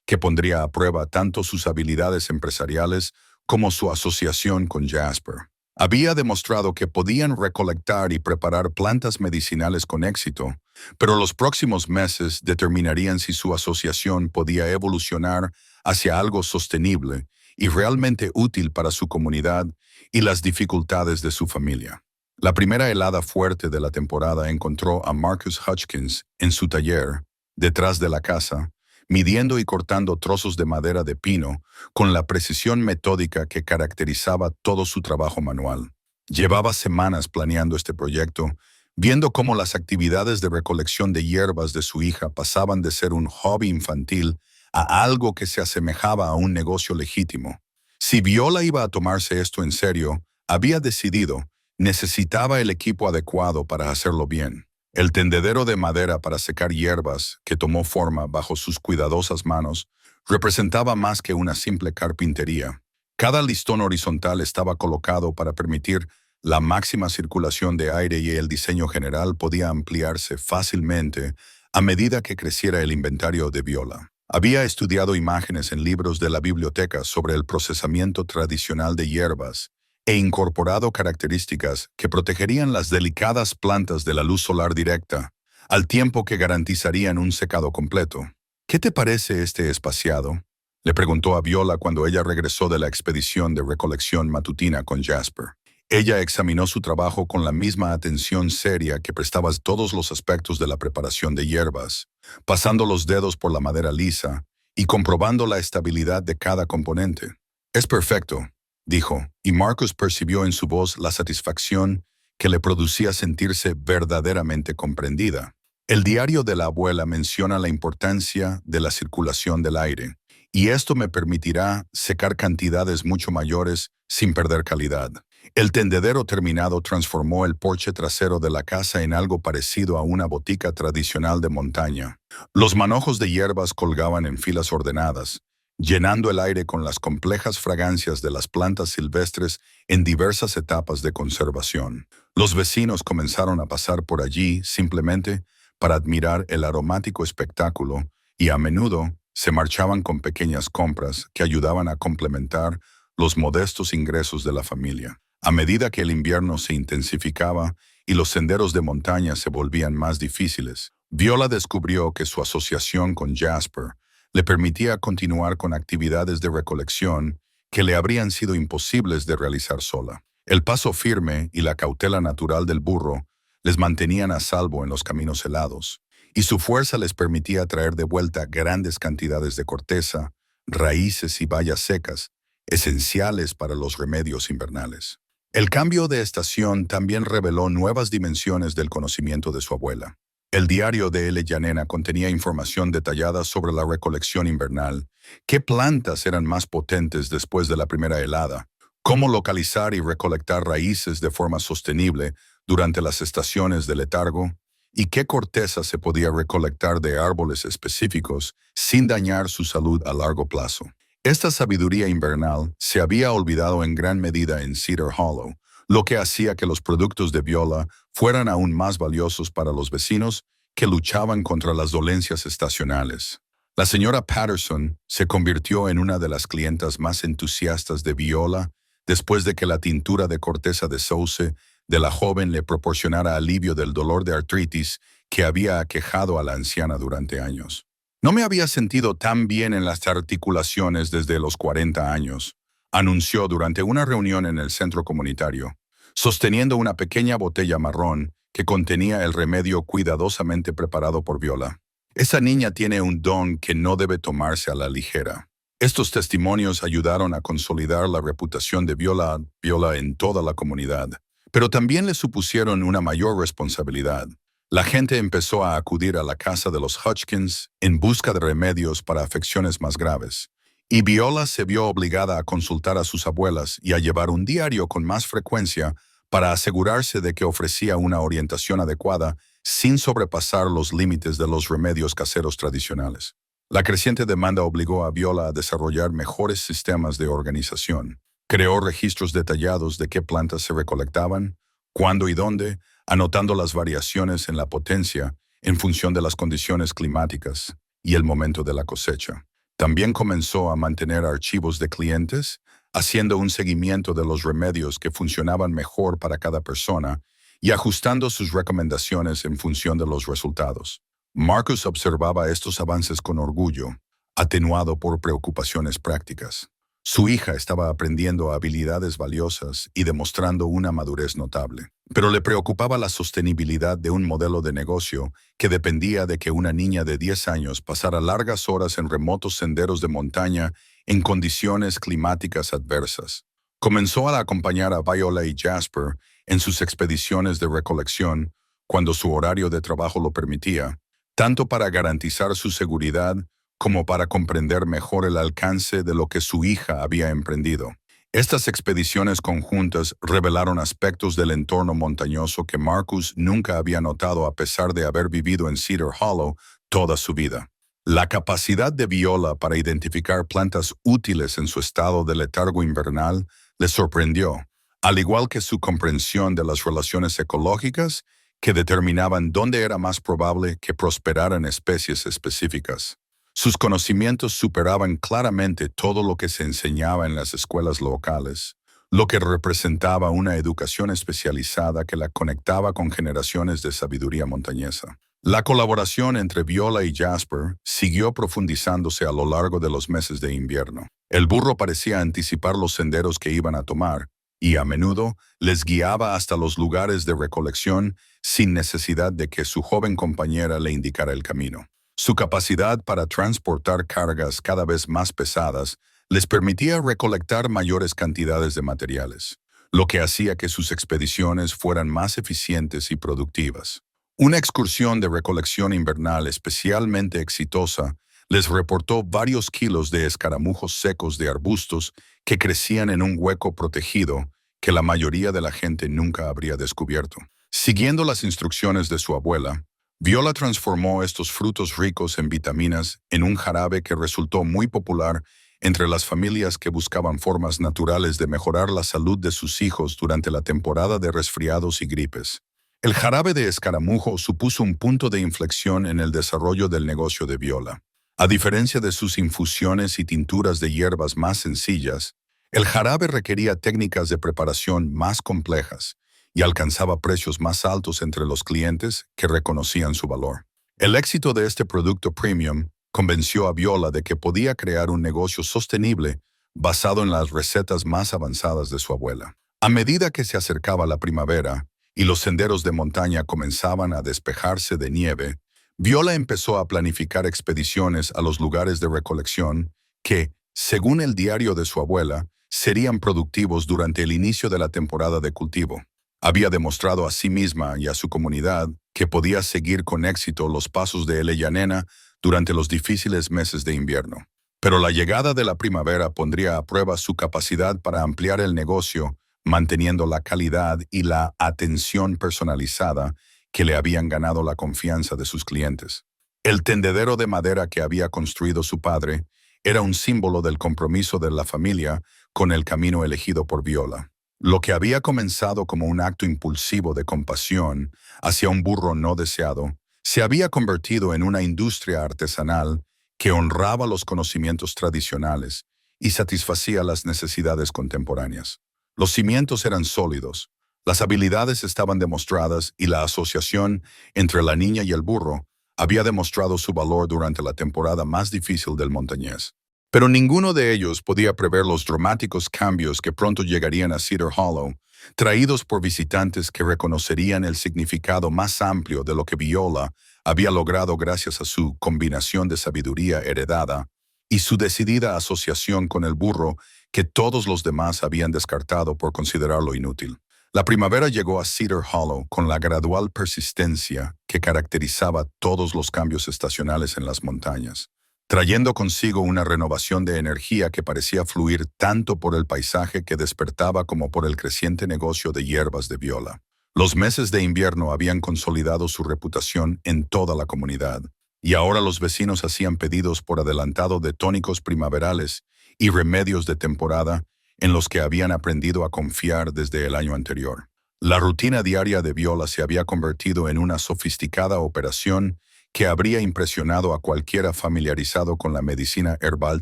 S1: que pondría a prueba tanto sus habilidades empresariales como su asociación con Jasper. Había demostrado que podían recolectar y preparar plantas medicinales con éxito, pero los próximos meses determinarían si su asociación podía evolucionar hacia algo sostenible y realmente útil para su comunidad y las dificultades de su familia. La primera helada fuerte de la temporada encontró a Marcus Hutchins en su taller, detrás de la casa, midiendo y cortando trozos de madera de pino con la precisión metódica que caracterizaba todo su trabajo manual. Llevaba semanas planeando este proyecto, viendo cómo las actividades de recolección de hierbas de su hija pasaban de ser un hobby infantil a algo que se asemejaba a un negocio legítimo. Si Viola iba a tomarse esto en serio, había decidido, necesitaba el equipo adecuado para hacerlo bien. El tendedero de madera para secar hierbas, que tomó forma bajo sus cuidadosas manos, representaba más que una simple carpintería. Cada listón horizontal estaba colocado para permitir la máxima circulación de aire y el diseño general podía ampliarse fácilmente a medida que creciera el inventario de Viola. Había estudiado imágenes en libros de la biblioteca sobre el procesamiento tradicional de hierbas e incorporado características que protegerían las delicadas plantas de la luz solar directa, al tiempo que garantizarían un secado completo. ¿Qué te parece este espaciado?, le preguntó a Viola cuando ella regresó de la expedición de recolección matutina con Jasper. Ella examinó su trabajo con la misma atención seria que prestaba a todos los aspectos de la preparación de hierbas, pasando los dedos por la madera lisa y comprobando la estabilidad de cada componente. «Es perfecto», dijo, y Marcus percibió en su voz la satisfacción que le producía sentirse verdaderamente comprendida. El diario de la abuela menciona la importancia de la circulación del aire, y esto me permitirá secar cantidades mucho mayores sin perder calidad. El tendedero terminado transformó el porche trasero de la casa en algo parecido a una botica tradicional de montaña. Los manojos de hierbas colgaban en filas ordenadas, llenando el aire con las complejas fragancias de las plantas silvestres en diversas etapas de conservación. Los vecinos comenzaron a pasar por allí simplemente para admirar el aromático espectáculo y a menudo se marchaban con pequeñas compras que ayudaban a complementar los modestos ingresos de la familia. A medida que el invierno se intensificaba y los senderos de montaña se volvían más difíciles, Viola descubrió que su asociación con Jasper le permitía continuar con actividades de recolección que le habrían sido imposibles de realizar sola. El paso firme y la cautela natural del burro les mantenían a salvo en los caminos helados, y su fuerza les permitía traer de vuelta grandes cantidades de corteza, raíces y bayas secas, esenciales para los remedios invernales. El cambio de estación también reveló nuevas dimensiones del conocimiento de su abuela. El diario de L. Llanena contenía información detallada sobre la recolección invernal, qué plantas eran más potentes después de la primera helada, cómo localizar y recolectar raíces de forma sostenible durante las estaciones de letargo, y qué corteza se podía recolectar de árboles específicos sin dañar su salud a largo plazo. Esta sabiduría invernal se había olvidado en gran medida en Cedar Hollow, lo que hacía que los productos de Viola fueran aún más valiosos para los vecinos que luchaban contra las dolencias estacionales. La señora Patterson se convirtió en una de las clientas más entusiastas de Viola después de que la tintura de corteza de sauce de la joven le proporcionara alivio del dolor de artritis que había aquejado a la anciana durante años. «No me había sentido tan bien en las articulaciones desde los 40 años», anunció durante una reunión en el centro comunitario, sosteniendo una pequeña botella marrón que contenía el remedio cuidadosamente preparado por Viola. «Esa niña tiene un don que no debe tomarse a la ligera». Estos testimonios ayudaron a consolidar la reputación de Viola en toda la comunidad, pero también le supusieron una mayor responsabilidad. La gente empezó a acudir a la casa de los Hutchins en busca de remedios para afecciones más graves, y Viola se vio obligada a consultar a sus abuelas y a llevar un diario con más frecuencia para asegurarse de que ofrecía una orientación adecuada sin sobrepasar los límites de los remedios caseros tradicionales. La creciente demanda obligó a Viola a desarrollar mejores sistemas de organización. Creó registros detallados de qué plantas se recolectaban, cuándo y dónde, anotando las variaciones en la potencia en función de las condiciones climáticas y el momento de la cosecha. También comenzó a mantener archivos de clientes, haciendo un seguimiento de los remedios que funcionaban mejor para cada persona y ajustando sus recomendaciones en función de los resultados. Marcus observaba estos avances con orgullo, atenuado por preocupaciones prácticas. Su hija estaba aprendiendo habilidades valiosas y demostrando una madurez notable, pero le preocupaba la sostenibilidad de un modelo de negocio que dependía de que una niña de 10 años pasara largas horas en remotos senderos de montaña en condiciones climáticas adversas. Comenzó a acompañar a Viola y Jasper en sus expediciones de recolección cuando su horario de trabajo lo permitía, tanto para garantizar su seguridad como para comprender mejor el alcance de lo que su hija había emprendido. Estas expediciones conjuntas revelaron aspectos del entorno montañoso que Marcus nunca había notado a pesar de haber vivido en Cedar Hollow toda su vida. La capacidad de Viola para identificar plantas útiles en su estado de letargo invernal le sorprendió, al igual que su comprensión de las relaciones ecológicas que determinaban dónde era más probable que prosperaran especies específicas. Sus conocimientos superaban claramente todo lo que se enseñaba en las escuelas locales, lo que representaba una educación especializada que la conectaba con generaciones de sabiduría montañesa. La colaboración entre Viola y Jasper siguió profundizándose a lo largo de los meses de invierno. El burro parecía anticipar los senderos que iban a tomar, y a menudo les guiaba hasta los lugares de recolección sin necesidad de que su joven compañera le indicara el camino. Su capacidad para transportar cargas cada vez más pesadas les permitía recolectar mayores cantidades de materiales, lo que hacía que sus expediciones fueran más eficientes y productivas. Una excursión de recolección invernal especialmente exitosa les reportó varios kilos de escaramujos secos de arbustos que crecían en un hueco protegido que la mayoría de la gente nunca habría descubierto. Siguiendo las instrucciones de su abuela, Viola transformó estos frutos ricos en vitaminas en un jarabe que resultó muy popular entre las familias que buscaban formas naturales de mejorar la salud de sus hijos durante la temporada de resfriados y gripes. El jarabe de escaramujo supuso un punto de inflexión en el desarrollo del negocio de Viola. A diferencia de sus infusiones y tinturas de hierbas más sencillas, el jarabe requería técnicas de preparación más complejas y alcanzaba precios más altos entre los clientes que reconocían su valor. El éxito de este producto premium convenció a Viola de que podía crear un negocio sostenible basado en las recetas más avanzadas de su abuela. A medida que se acercaba la primavera y los senderos de montaña comenzaban a despejarse de nieve, Viola empezó a planificar expediciones a los lugares de recolección que, según el diario de su abuela, serían productivos durante el inicio de la temporada de cultivo. Había demostrado a sí misma y a su comunidad que podía seguir con éxito los pasos de Eleyanena durante los difíciles meses de invierno. Pero la llegada de la primavera pondría a prueba su capacidad para ampliar el negocio, manteniendo la calidad y la atención personalizada que le habían ganado la confianza de sus clientes. El tendedero de madera que había construido su padre era un símbolo del compromiso de la familia con el camino elegido por Viola. Lo que había comenzado como un acto impulsivo de compasión hacia un burro no deseado, se había convertido en una industria artesanal que honraba los conocimientos tradicionales y satisfacía las necesidades contemporáneas. Los cimientos eran sólidos, las habilidades estaban demostradas y la asociación entre la niña y el burro había demostrado su valor durante la temporada más difícil del montañés. Pero ninguno de ellos podía prever los dramáticos cambios que pronto llegarían a Cedar Hollow, traídos por visitantes que reconocerían el significado más amplio de lo que Viola había logrado gracias a su combinación de sabiduría heredada y su decidida asociación con el burro que todos los demás habían descartado por considerarlo inútil. La primavera llegó a Cedar Hollow con la gradual persistencia que caracterizaba todos los cambios estacionales en las montañas, trayendo consigo una renovación de energía que parecía fluir tanto por el paisaje que despertaba como por el creciente negocio de hierbas de Viola. Los meses de invierno habían consolidado su reputación en toda la comunidad, y ahora los vecinos hacían pedidos por adelantado de tónicos primaverales y remedios de temporada en los que habían aprendido a confiar desde el año anterior. La rutina diaria de Viola se había convertido en una sofisticada operación que habría impresionado a cualquiera familiarizado con la medicina herbal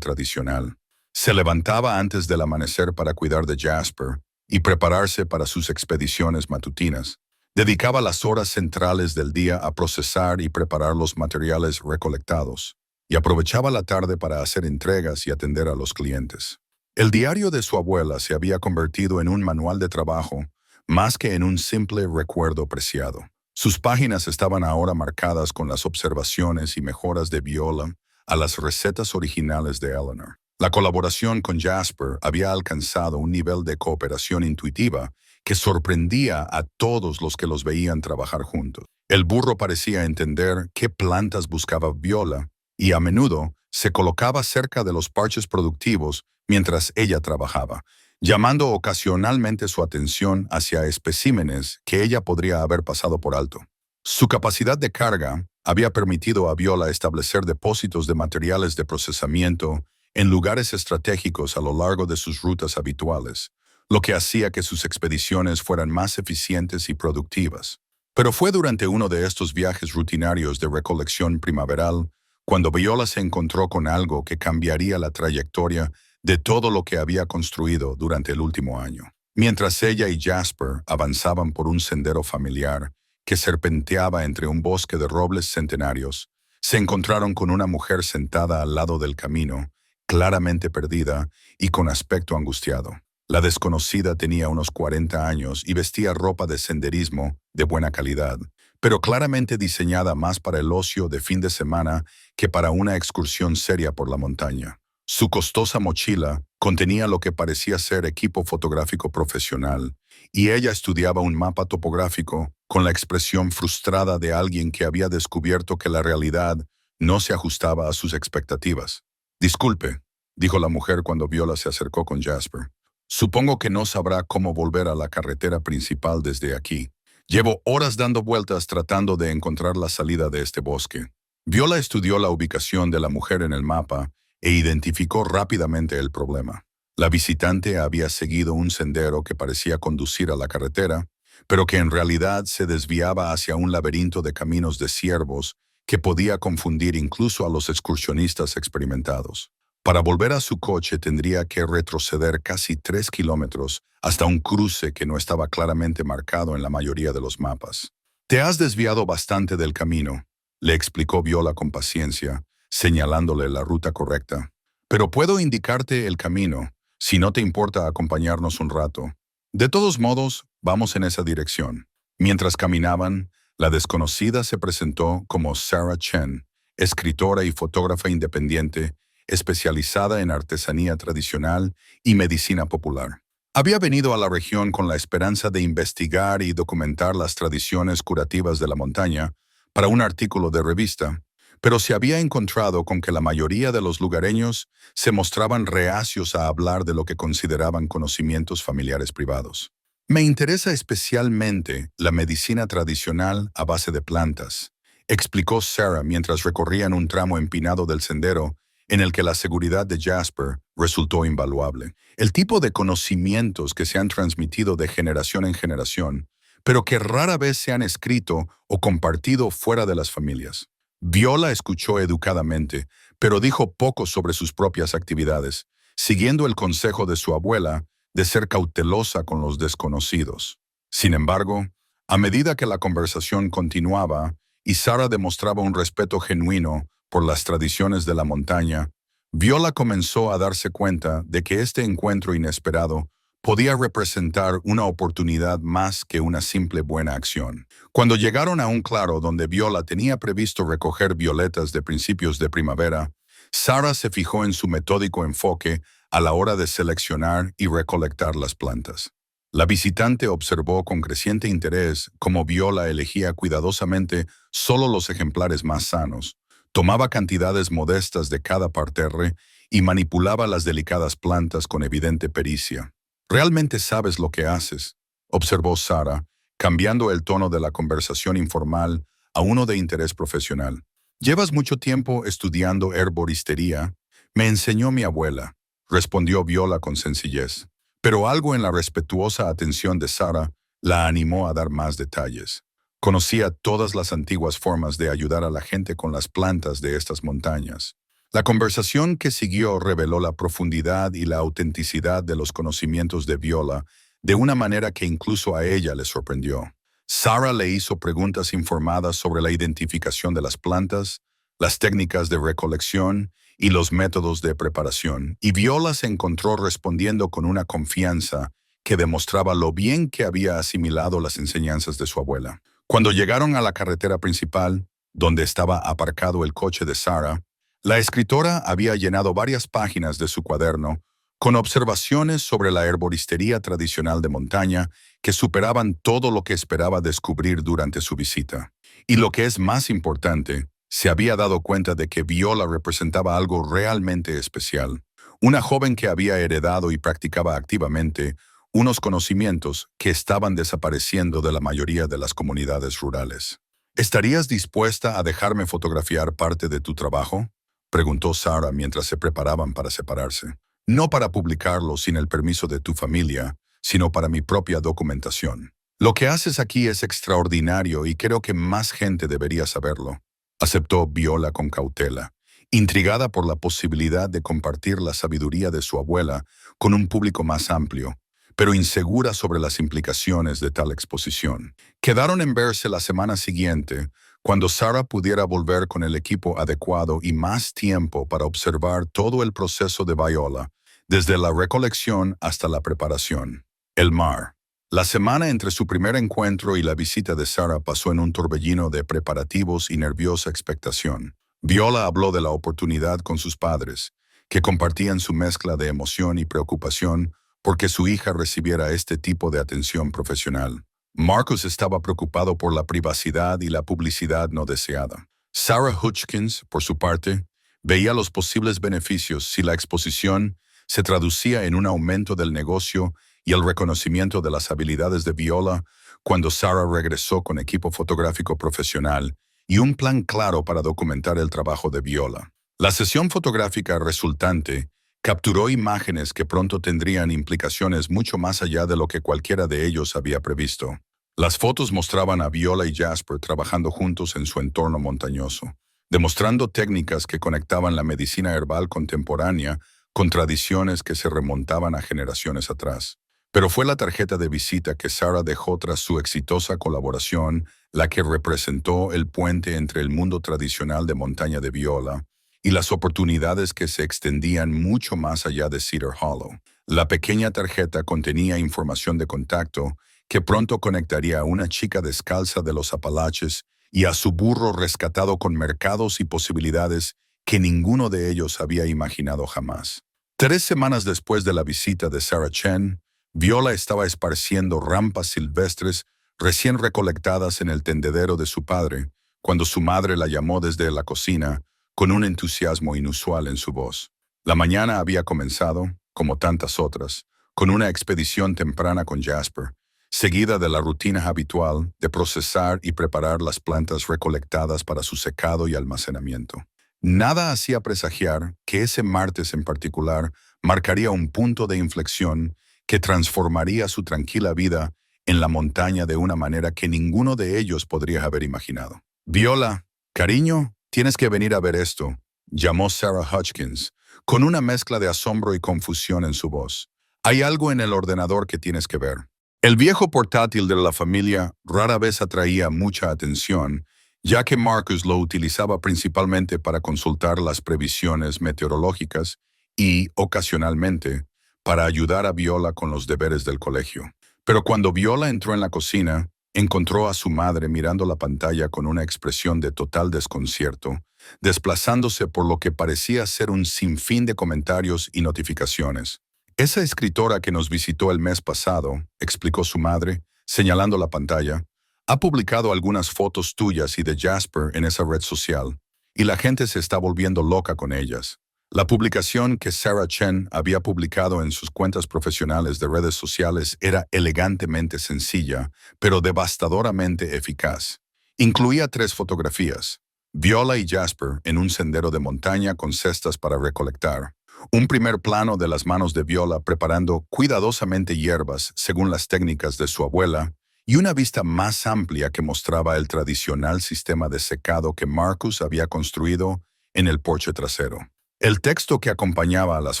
S1: tradicional. Se levantaba antes del amanecer para cuidar de Jasper y prepararse para sus expediciones matutinas. Dedicaba las horas centrales del día a procesar y preparar los materiales recolectados, y aprovechaba la tarde para hacer entregas y atender a los clientes. El diario de su abuela se había convertido en un manual de trabajo, más que en un simple recuerdo preciado. Sus páginas estaban ahora marcadas con las observaciones y mejoras de Viola a las recetas originales de Eleanor. La colaboración con Jasper había alcanzado un nivel de cooperación intuitiva que sorprendía a todos los que los veían trabajar juntos. El burro parecía entender qué plantas buscaba Viola y a menudo se colocaba cerca de los parches productivos mientras ella trabajaba, llamando ocasionalmente su atención hacia especímenes que ella podría haber pasado por alto. Su capacidad de carga había permitido a Viola establecer depósitos de materiales de procesamiento en lugares estratégicos a lo largo de sus rutas habituales, lo que hacía que sus expediciones fueran más eficientes y productivas. Pero fue durante uno de estos viajes rutinarios de recolección primaveral cuando Viola se encontró con algo que cambiaría la trayectoria de todo lo que había construido durante el último año. Mientras ella y Jasper avanzaban por un sendero familiar que serpenteaba entre un bosque de robles centenarios, se encontraron con una mujer sentada al lado del camino, claramente perdida y con aspecto angustiado. La desconocida tenía unos 40 años y vestía ropa de senderismo de buena calidad, pero claramente diseñada más para el ocio de fin de semana que para una excursión seria por la montaña. Su costosa mochila contenía lo que parecía ser equipo fotográfico profesional, y ella estudiaba un mapa topográfico con la expresión frustrada de alguien que había descubierto que la realidad no se ajustaba a sus expectativas. «Disculpe», dijo la mujer cuando Viola se acercó con Jasper. «Supongo que no sabrá cómo volver a la carretera principal desde aquí. Llevo horas dando vueltas tratando de encontrar la salida de este bosque». Viola estudió la ubicación de la mujer en el mapa e identificó rápidamente el problema. La visitante había seguido un sendero que parecía conducir a la carretera, pero que en realidad se desviaba hacia un laberinto de caminos de ciervos que podía confundir incluso a los excursionistas experimentados. Para volver a su coche tendría que retroceder casi 3 kilómetros hasta un cruce que no estaba claramente marcado en la mayoría de los mapas. «Te has desviado bastante del camino», le explicó Viola con paciencia, señalándole la ruta correcta. «Pero puedo indicarte el camino, si no te importa acompañarnos un rato. De todos modos, vamos en esa dirección». Mientras caminaban, la desconocida se presentó como Sarah Chen, escritora y fotógrafa independiente, especializada en artesanía tradicional y medicina popular. Había venido a la región con la esperanza de investigar y documentar las tradiciones curativas de la montaña para un artículo de revista, pero se había encontrado con que la mayoría de los lugareños se mostraban reacios a hablar de lo que consideraban conocimientos familiares privados. «Me interesa especialmente la medicina tradicional a base de plantas», explicó Sarah mientras recorrían un tramo empinado del sendero en el que la seguridad de Jasper resultó invaluable. «El tipo de conocimientos que se han transmitido de generación en generación, pero que rara vez se han escrito o compartido fuera de las familias». Viola escuchó educadamente, pero dijo poco sobre sus propias actividades, siguiendo el consejo de su abuela de ser cautelosa con los desconocidos. Sin embargo, a medida que la conversación continuaba y Sarah demostraba un respeto genuino por las tradiciones de la montaña, Viola comenzó a darse cuenta de que este encuentro inesperado podía representar una oportunidad más que una simple buena acción. Cuando llegaron a un claro donde Viola tenía previsto recoger violetas de principios de primavera, Sarah se fijó en su metódico enfoque a la hora de seleccionar y recolectar las plantas. La visitante observó con creciente interés cómo Viola elegía cuidadosamente solo los ejemplares más sanos, tomaba cantidades modestas de cada parterre y manipulaba las delicadas plantas con evidente pericia. «Realmente sabes lo que haces», observó Sarah, cambiando el tono de la conversación informal a uno de interés profesional. «¿Llevas mucho tiempo estudiando herboristería?» «Me enseñó mi abuela», respondió Viola con sencillez. Pero algo en la respetuosa atención de Sarah la animó a dar más detalles. Conocía todas las antiguas formas de ayudar a la gente con las plantas de estas montañas. La conversación que siguió reveló la profundidad y la autenticidad de los conocimientos de Viola de una manera que incluso a ella le sorprendió. Sarah le hizo preguntas informadas sobre la identificación de las plantas, las técnicas de recolección y los métodos de preparación, y Viola se encontró respondiendo con una confianza que demostraba lo bien que había asimilado las enseñanzas de su abuela. Cuando llegaron a la carretera principal, donde estaba aparcado el coche de Sarah, la escritora había llenado varias páginas de su cuaderno con observaciones sobre la herboristería tradicional de montaña que superaban todo lo que esperaba descubrir durante su visita. Y lo que es más importante, se había dado cuenta de que Viola representaba algo realmente especial, una joven que había heredado y practicaba activamente unos conocimientos que estaban desapareciendo de la mayoría de las comunidades rurales. ¿Estarías dispuesta a dejarme fotografiar parte de tu trabajo?, preguntó Sarah mientras se preparaban para separarse. No para publicarlo sin el permiso de tu familia, sino para mi propia documentación. Lo que haces aquí es extraordinario y creo que más gente debería saberlo, aceptó Viola con cautela, intrigada por la posibilidad de compartir la sabiduría de su abuela con un público más amplio, pero insegura sobre las implicaciones de tal exposición. Quedaron en verse la semana siguiente, cuando Sarah pudiera volver con el equipo adecuado y más tiempo para observar todo el proceso de Viola, desde la recolección hasta la preparación. El mar. La semana entre su primer encuentro y la visita de Sarah pasó en un torbellino de preparativos y nerviosa expectación. Viola habló de la oportunidad con sus padres, que compartían su mezcla de emoción y preocupación porque su hija recibiera este tipo de atención profesional. Marcus estaba preocupado por la privacidad y la publicidad no deseada. Sarah Hutchins, por su parte, veía los posibles beneficios si la exposición se traducía en un aumento del negocio y el reconocimiento de las habilidades de Viola cuando Sarah regresó con equipo fotográfico profesional y un plan claro para documentar el trabajo de Viola. La sesión fotográfica resultante capturó imágenes que pronto tendrían implicaciones mucho más allá de lo que cualquiera de ellos había previsto. Las fotos mostraban a Viola y Jasper trabajando juntos en su entorno montañoso, demostrando técnicas que conectaban la medicina herbal contemporánea con tradiciones que se remontaban a generaciones atrás. Pero fue la tarjeta de visita que Sarah dejó tras su exitosa colaboración la que representó el puente entre el mundo tradicional de montaña de Viola y las oportunidades que se extendían mucho más allá de Cedar Hollow. La pequeña tarjeta contenía información de contacto que pronto conectaría a una chica descalza de los Apalaches y a su burro rescatado con mercados y posibilidades que ninguno de ellos había imaginado jamás. 3 semanas después de la visita de Sarah Chen, Viola estaba esparciendo rampas silvestres recién recolectadas en el tendedero de su padre, cuando su madre la llamó desde la cocina, con un entusiasmo inusual en su voz. La mañana había comenzado, como tantas otras, con una expedición temprana con Jasper, seguida de la rutina habitual de procesar y preparar las plantas recolectadas para su secado y almacenamiento. Nada hacía presagiar que ese martes en particular marcaría un punto de inflexión que transformaría su tranquila vida en la montaña de una manera que ninguno de ellos podría haber imaginado. Viola, cariño, tienes que venir a ver esto, llamó Sarah Hutchins, con una mezcla de asombro y confusión en su voz. Hay algo en el ordenador que tienes que ver. El viejo portátil de la familia rara vez atraía mucha atención, ya que Marcus lo utilizaba principalmente para consultar las previsiones meteorológicas y, ocasionalmente, para ayudar a Viola con los deberes del colegio. Pero cuando Viola entró en la cocina, encontró a su madre mirando la pantalla con una expresión de total desconcierto, desplazándose por lo que parecía ser un sinfín de comentarios y notificaciones. Esa escritora que nos visitó el mes pasado, explicó su madre, señalando la pantalla, ha publicado algunas fotos tuyas y de Jasper en esa red social, y la gente se está volviendo loca con ellas. La publicación que Sarah Chen había publicado en sus cuentas profesionales de redes sociales era elegantemente sencilla, pero devastadoramente eficaz. Incluía 3 fotografías: Viola y Jasper en un sendero de montaña con cestas para recolectar, Un primer plano de las manos de Viola preparando cuidadosamente hierbas según las técnicas de su abuela, y una vista más amplia que mostraba el tradicional sistema de secado que Marcus había construido en el porche trasero. El texto que acompañaba a las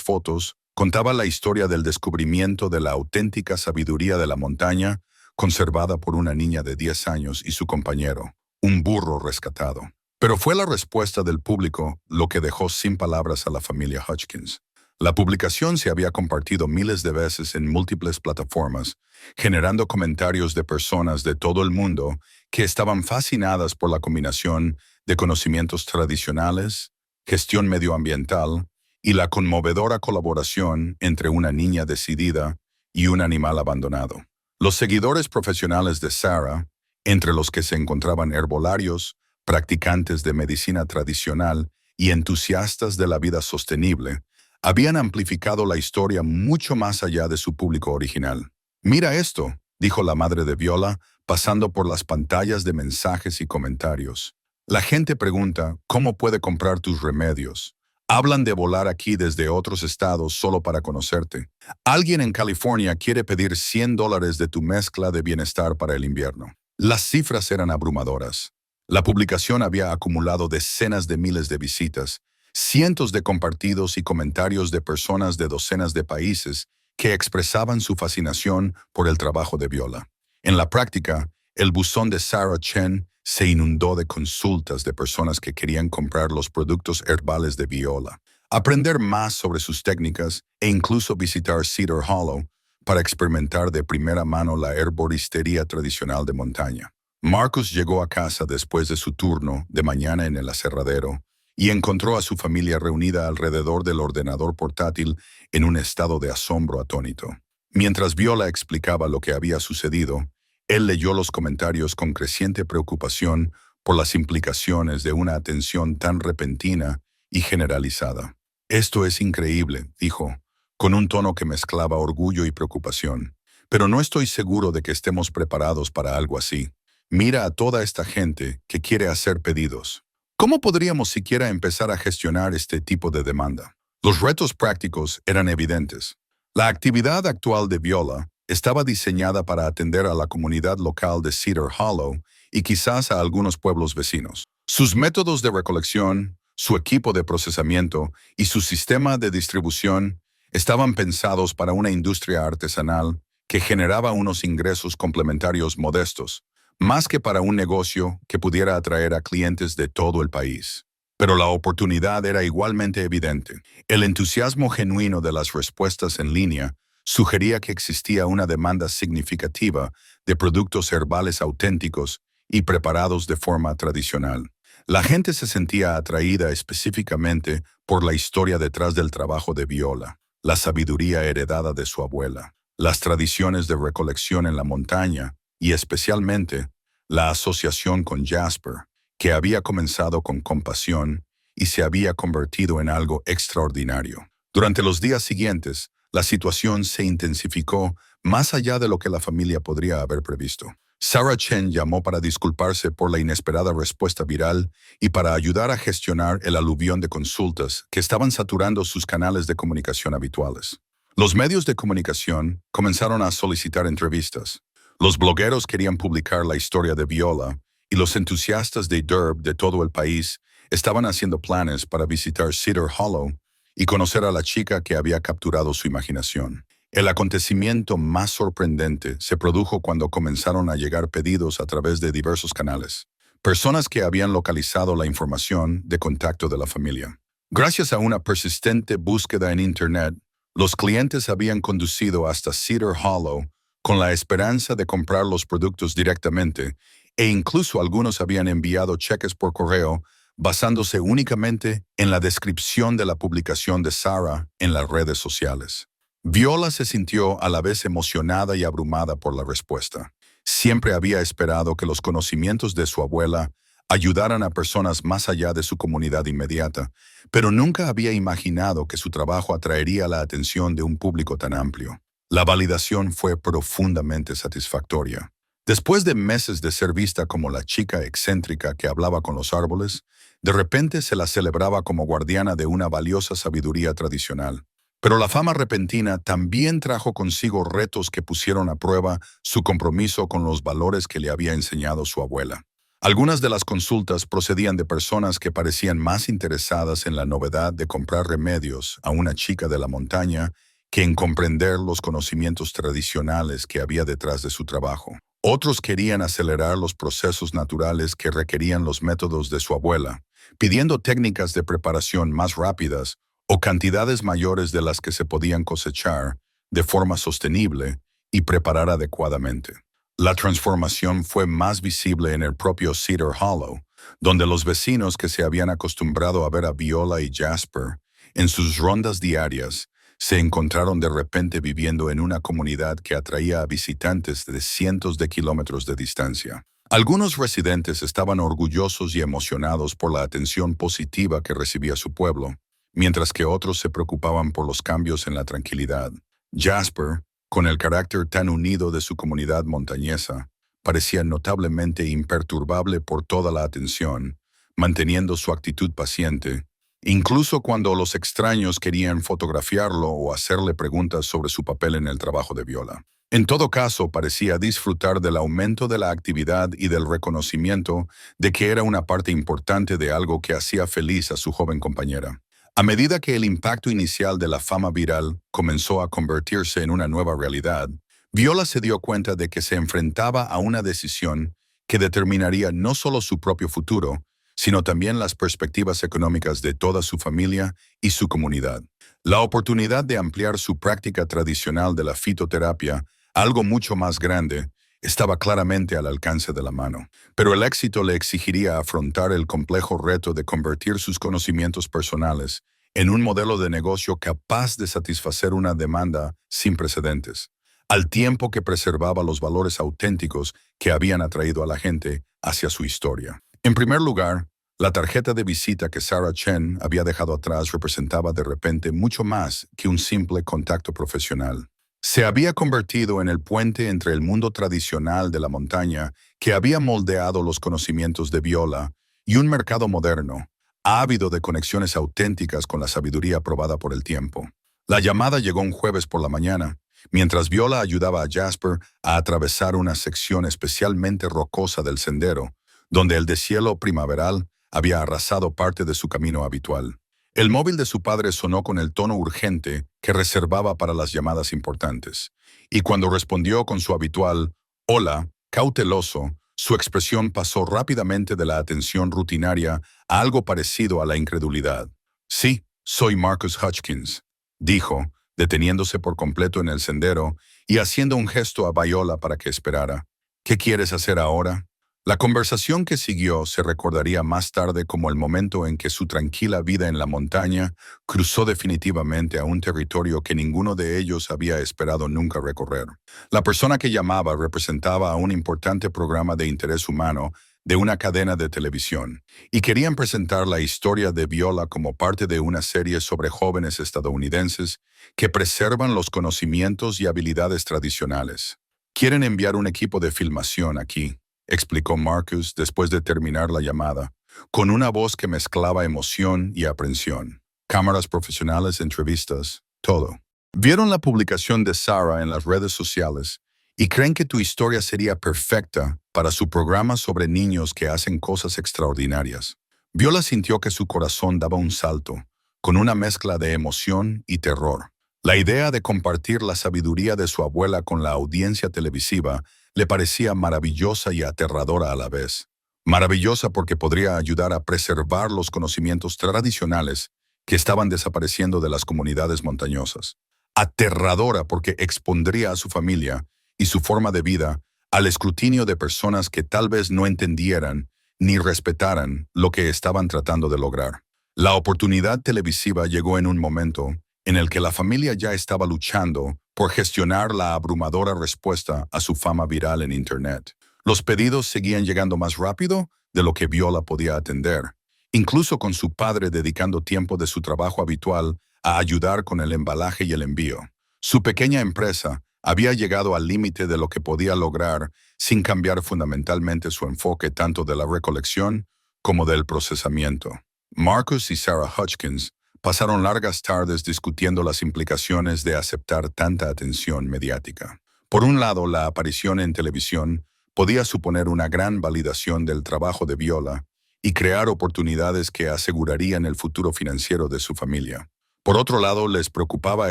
S1: fotos contaba la historia del descubrimiento de la auténtica sabiduría de la montaña conservada por una niña de 10 años y su compañero, un burro rescatado. Pero fue la respuesta del público lo que dejó sin palabras a la familia Hutchins. La publicación se había compartido miles de veces en múltiples plataformas, generando comentarios de personas de todo el mundo que estaban fascinadas por la combinación de conocimientos tradicionales, gestión medioambiental y la conmovedora colaboración entre una niña decidida y un animal abandonado. Los seguidores profesionales de Sarah, entre los que se encontraban herbolarios, practicantes de medicina tradicional y entusiastas de la vida sostenible, habían amplificado la historia mucho más allá de su público original. «Mira esto», dijo la madre de Viola, pasando por las pantallas de mensajes y comentarios. «La gente pregunta, ¿cómo puede comprar tus remedios? Hablan de volar aquí desde otros estados solo para conocerte. Alguien en California quiere pedir $100 de tu mezcla de bienestar para el invierno». Las cifras eran abrumadoras. La publicación había acumulado decenas de miles de visitas, cientos de compartidos y comentarios de personas de docenas de países que expresaban su fascinación por el trabajo de Viola. En la práctica, el buzón de Sarah Chen se inundó de consultas de personas que querían comprar los productos herbales de Viola, aprender más sobre sus técnicas e incluso visitar Cedar Hollow para experimentar de primera mano la herboristería tradicional de montaña. Marcus llegó a casa después de su turno de mañana en el aserradero y encontró a su familia reunida alrededor del ordenador portátil en un estado de asombro atónito. Mientras Viola explicaba lo que había sucedido, él leyó los comentarios con creciente preocupación por las implicaciones de una atención tan repentina y generalizada. «Esto es increíble», dijo, con un tono que mezclaba orgullo y preocupación. «Pero no estoy seguro de que estemos preparados para algo así. Mira a toda esta gente que quiere hacer pedidos. ¿Cómo podríamos siquiera empezar a gestionar este tipo de demanda?» Los retos prácticos eran evidentes. La actividad actual de Viola estaba diseñada para atender a la comunidad local de Cedar Hollow y quizás a algunos pueblos vecinos. Sus métodos de recolección, su equipo de procesamiento y su sistema de distribución estaban pensados para una industria artesanal que generaba unos ingresos complementarios modestos, más que para un negocio que pudiera atraer a clientes de todo el país. Pero la oportunidad era igualmente evidente. El entusiasmo genuino de las respuestas en línea sugería que existía una demanda significativa de productos herbales auténticos y preparados de forma tradicional. La gente se sentía atraída específicamente por la historia detrás del trabajo de Viola, la sabiduría heredada de su abuela, las tradiciones de recolección en la montaña y especialmente la asociación con Jasper, que había comenzado con compasión y se había convertido en algo extraordinario. Durante los días siguientes, la situación se intensificó más allá de lo que la familia podría haber previsto. Sarah Chen llamó para disculparse por la inesperada respuesta viral y para ayudar a gestionar el aluvión de consultas que estaban saturando sus canales de comunicación habituales. Los medios de comunicación comenzaron a solicitar entrevistas. Los blogueros querían publicar la historia de Viola y los entusiastas de derb de todo el país estaban haciendo planes para visitar Cedar Hollow y conocer a la chica que había capturado su imaginación. El acontecimiento más sorprendente se produjo cuando comenzaron a llegar pedidos a través de diversos canales, personas que habían localizado la información de contacto de la familia. Gracias a una persistente búsqueda en Internet, los clientes habían conducido hasta Cedar Hollow con la esperanza de comprar los productos directamente, e incluso algunos habían enviado cheques por correo basándose únicamente en la descripción de la publicación de Sarah en las redes sociales. Viola se sintió a la vez emocionada y abrumada por la respuesta. Siempre había esperado que los conocimientos de su abuela ayudaran a personas más allá de su comunidad inmediata, pero nunca había imaginado que su trabajo atraería la atención de un público tan amplio. La validación fue profundamente satisfactoria. Después de meses de ser vista como la chica excéntrica que hablaba con los árboles, de repente se la celebraba como guardiana de una valiosa sabiduría tradicional. Pero la fama repentina también trajo consigo retos que pusieron a prueba su compromiso con los valores que le había enseñado su abuela. Algunas de las consultas procedían de personas que parecían más interesadas en la novedad de comprar remedios a una chica de la montaña que en comprender los conocimientos tradicionales que había detrás de su trabajo. Otros querían acelerar los procesos naturales que requerían los métodos de su abuela, pidiendo técnicas de preparación más rápidas o cantidades mayores de las que se podían cosechar de forma sostenible y preparar adecuadamente. La transformación fue más visible en el propio Cedar Hollow, donde los vecinos que se habían acostumbrado a ver a Viola y Jasper en sus rondas diarias se encontraron de repente viviendo en una comunidad que atraía a visitantes de cientos de kilómetros de distancia. Algunos residentes estaban orgullosos y emocionados por la atención positiva que recibía su pueblo, mientras que otros se preocupaban por los cambios en la tranquilidad. Jasper, con el carácter tan unido de su comunidad montañesa, parecía notablemente imperturbable por toda la atención, manteniendo su actitud paciente, incluso cuando los extraños querían fotografiarlo o hacerle preguntas sobre su papel en el trabajo de Viola. En todo caso, parecía disfrutar del aumento de la actividad y del reconocimiento de que era una parte importante de algo que hacía feliz a su joven compañera. A medida que el impacto inicial de la fama viral comenzó a convertirse en una nueva realidad, Viola se dio cuenta de que se enfrentaba a una decisión que determinaría no solo su propio futuro, sino también las perspectivas económicas de toda su familia y su comunidad. La oportunidad de ampliar su práctica tradicional de la fitoterapia a algo mucho más grande estaba claramente al alcance de la mano, pero el éxito le exigiría afrontar el complejo reto de convertir sus conocimientos personales en un modelo de negocio capaz de satisfacer una demanda sin precedentes, al tiempo que preservaba los valores auténticos que habían atraído a la gente hacia su historia. En primer lugar, la tarjeta de visita que Sarah Chen había dejado atrás representaba de repente mucho más que un simple contacto profesional. Se había convertido en el puente entre el mundo tradicional de la montaña que había moldeado los conocimientos de Viola y un mercado moderno, ávido de conexiones auténticas con la sabiduría probada por el tiempo. La llamada llegó un jueves por la mañana, mientras Viola ayudaba a Jasper a atravesar una sección especialmente rocosa del sendero, donde el deshielo primaveral había arrasado parte de su camino habitual. El móvil de su padre sonó con el tono urgente que reservaba para las llamadas importantes, y cuando respondió con su habitual «hola», cauteloso, su expresión pasó rápidamente de la atención rutinaria a algo parecido a la incredulidad. «Sí, soy Marcus Hutchins», dijo, deteniéndose por completo en el sendero y haciendo un gesto a Viola para que esperara. «¿Qué quieres hacer ahora?» La conversación que siguió se recordaría más tarde como el momento en que su tranquila vida en la montaña cruzó definitivamente a un territorio que ninguno de ellos había esperado nunca recorrer. La persona que llamaba representaba a un importante programa de interés humano de una cadena de televisión, y querían presentar la historia de Viola como parte de una serie sobre jóvenes estadounidenses que preservan los conocimientos y habilidades tradicionales. «Quieren enviar un equipo de filmación aquí», explicó Marcus después de terminar la llamada, con una voz que mezclaba emoción y aprensión. «Cámaras profesionales, entrevistas, todo. Vieron la publicación de Sarah en las redes sociales y creen que tu historia sería perfecta para su programa sobre niños que hacen cosas extraordinarias». Viola sintió que su corazón daba un salto, con una mezcla de emoción y terror. La idea de compartir la sabiduría de su abuela con la audiencia televisiva le parecía maravillosa y aterradora a la vez. Maravillosa porque podría ayudar a preservar los conocimientos tradicionales que estaban desapareciendo de las comunidades montañosas. Aterradora porque expondría a su familia y su forma de vida al escrutinio de personas que tal vez no entendieran ni respetaran lo que estaban tratando de lograr. La oportunidad televisiva llegó en un momento en el que la familia ya estaba luchando por gestionar la abrumadora respuesta a su fama viral en Internet. Los pedidos seguían llegando más rápido de lo que Viola podía atender, incluso con su padre dedicando tiempo de su trabajo habitual a ayudar con el embalaje y el envío. Su pequeña empresa Había llegado al límite de lo que podía lograr sin cambiar fundamentalmente su enfoque tanto de la recolección como del procesamiento. Marcus y Sarah Hutchins pasaron largas tardes discutiendo las implicaciones de aceptar tanta atención mediática. Por un lado, la aparición en televisión podía suponer una gran validación del trabajo de Viola y crear oportunidades que asegurarían el futuro financiero de su familia. Por otro lado, les preocupaba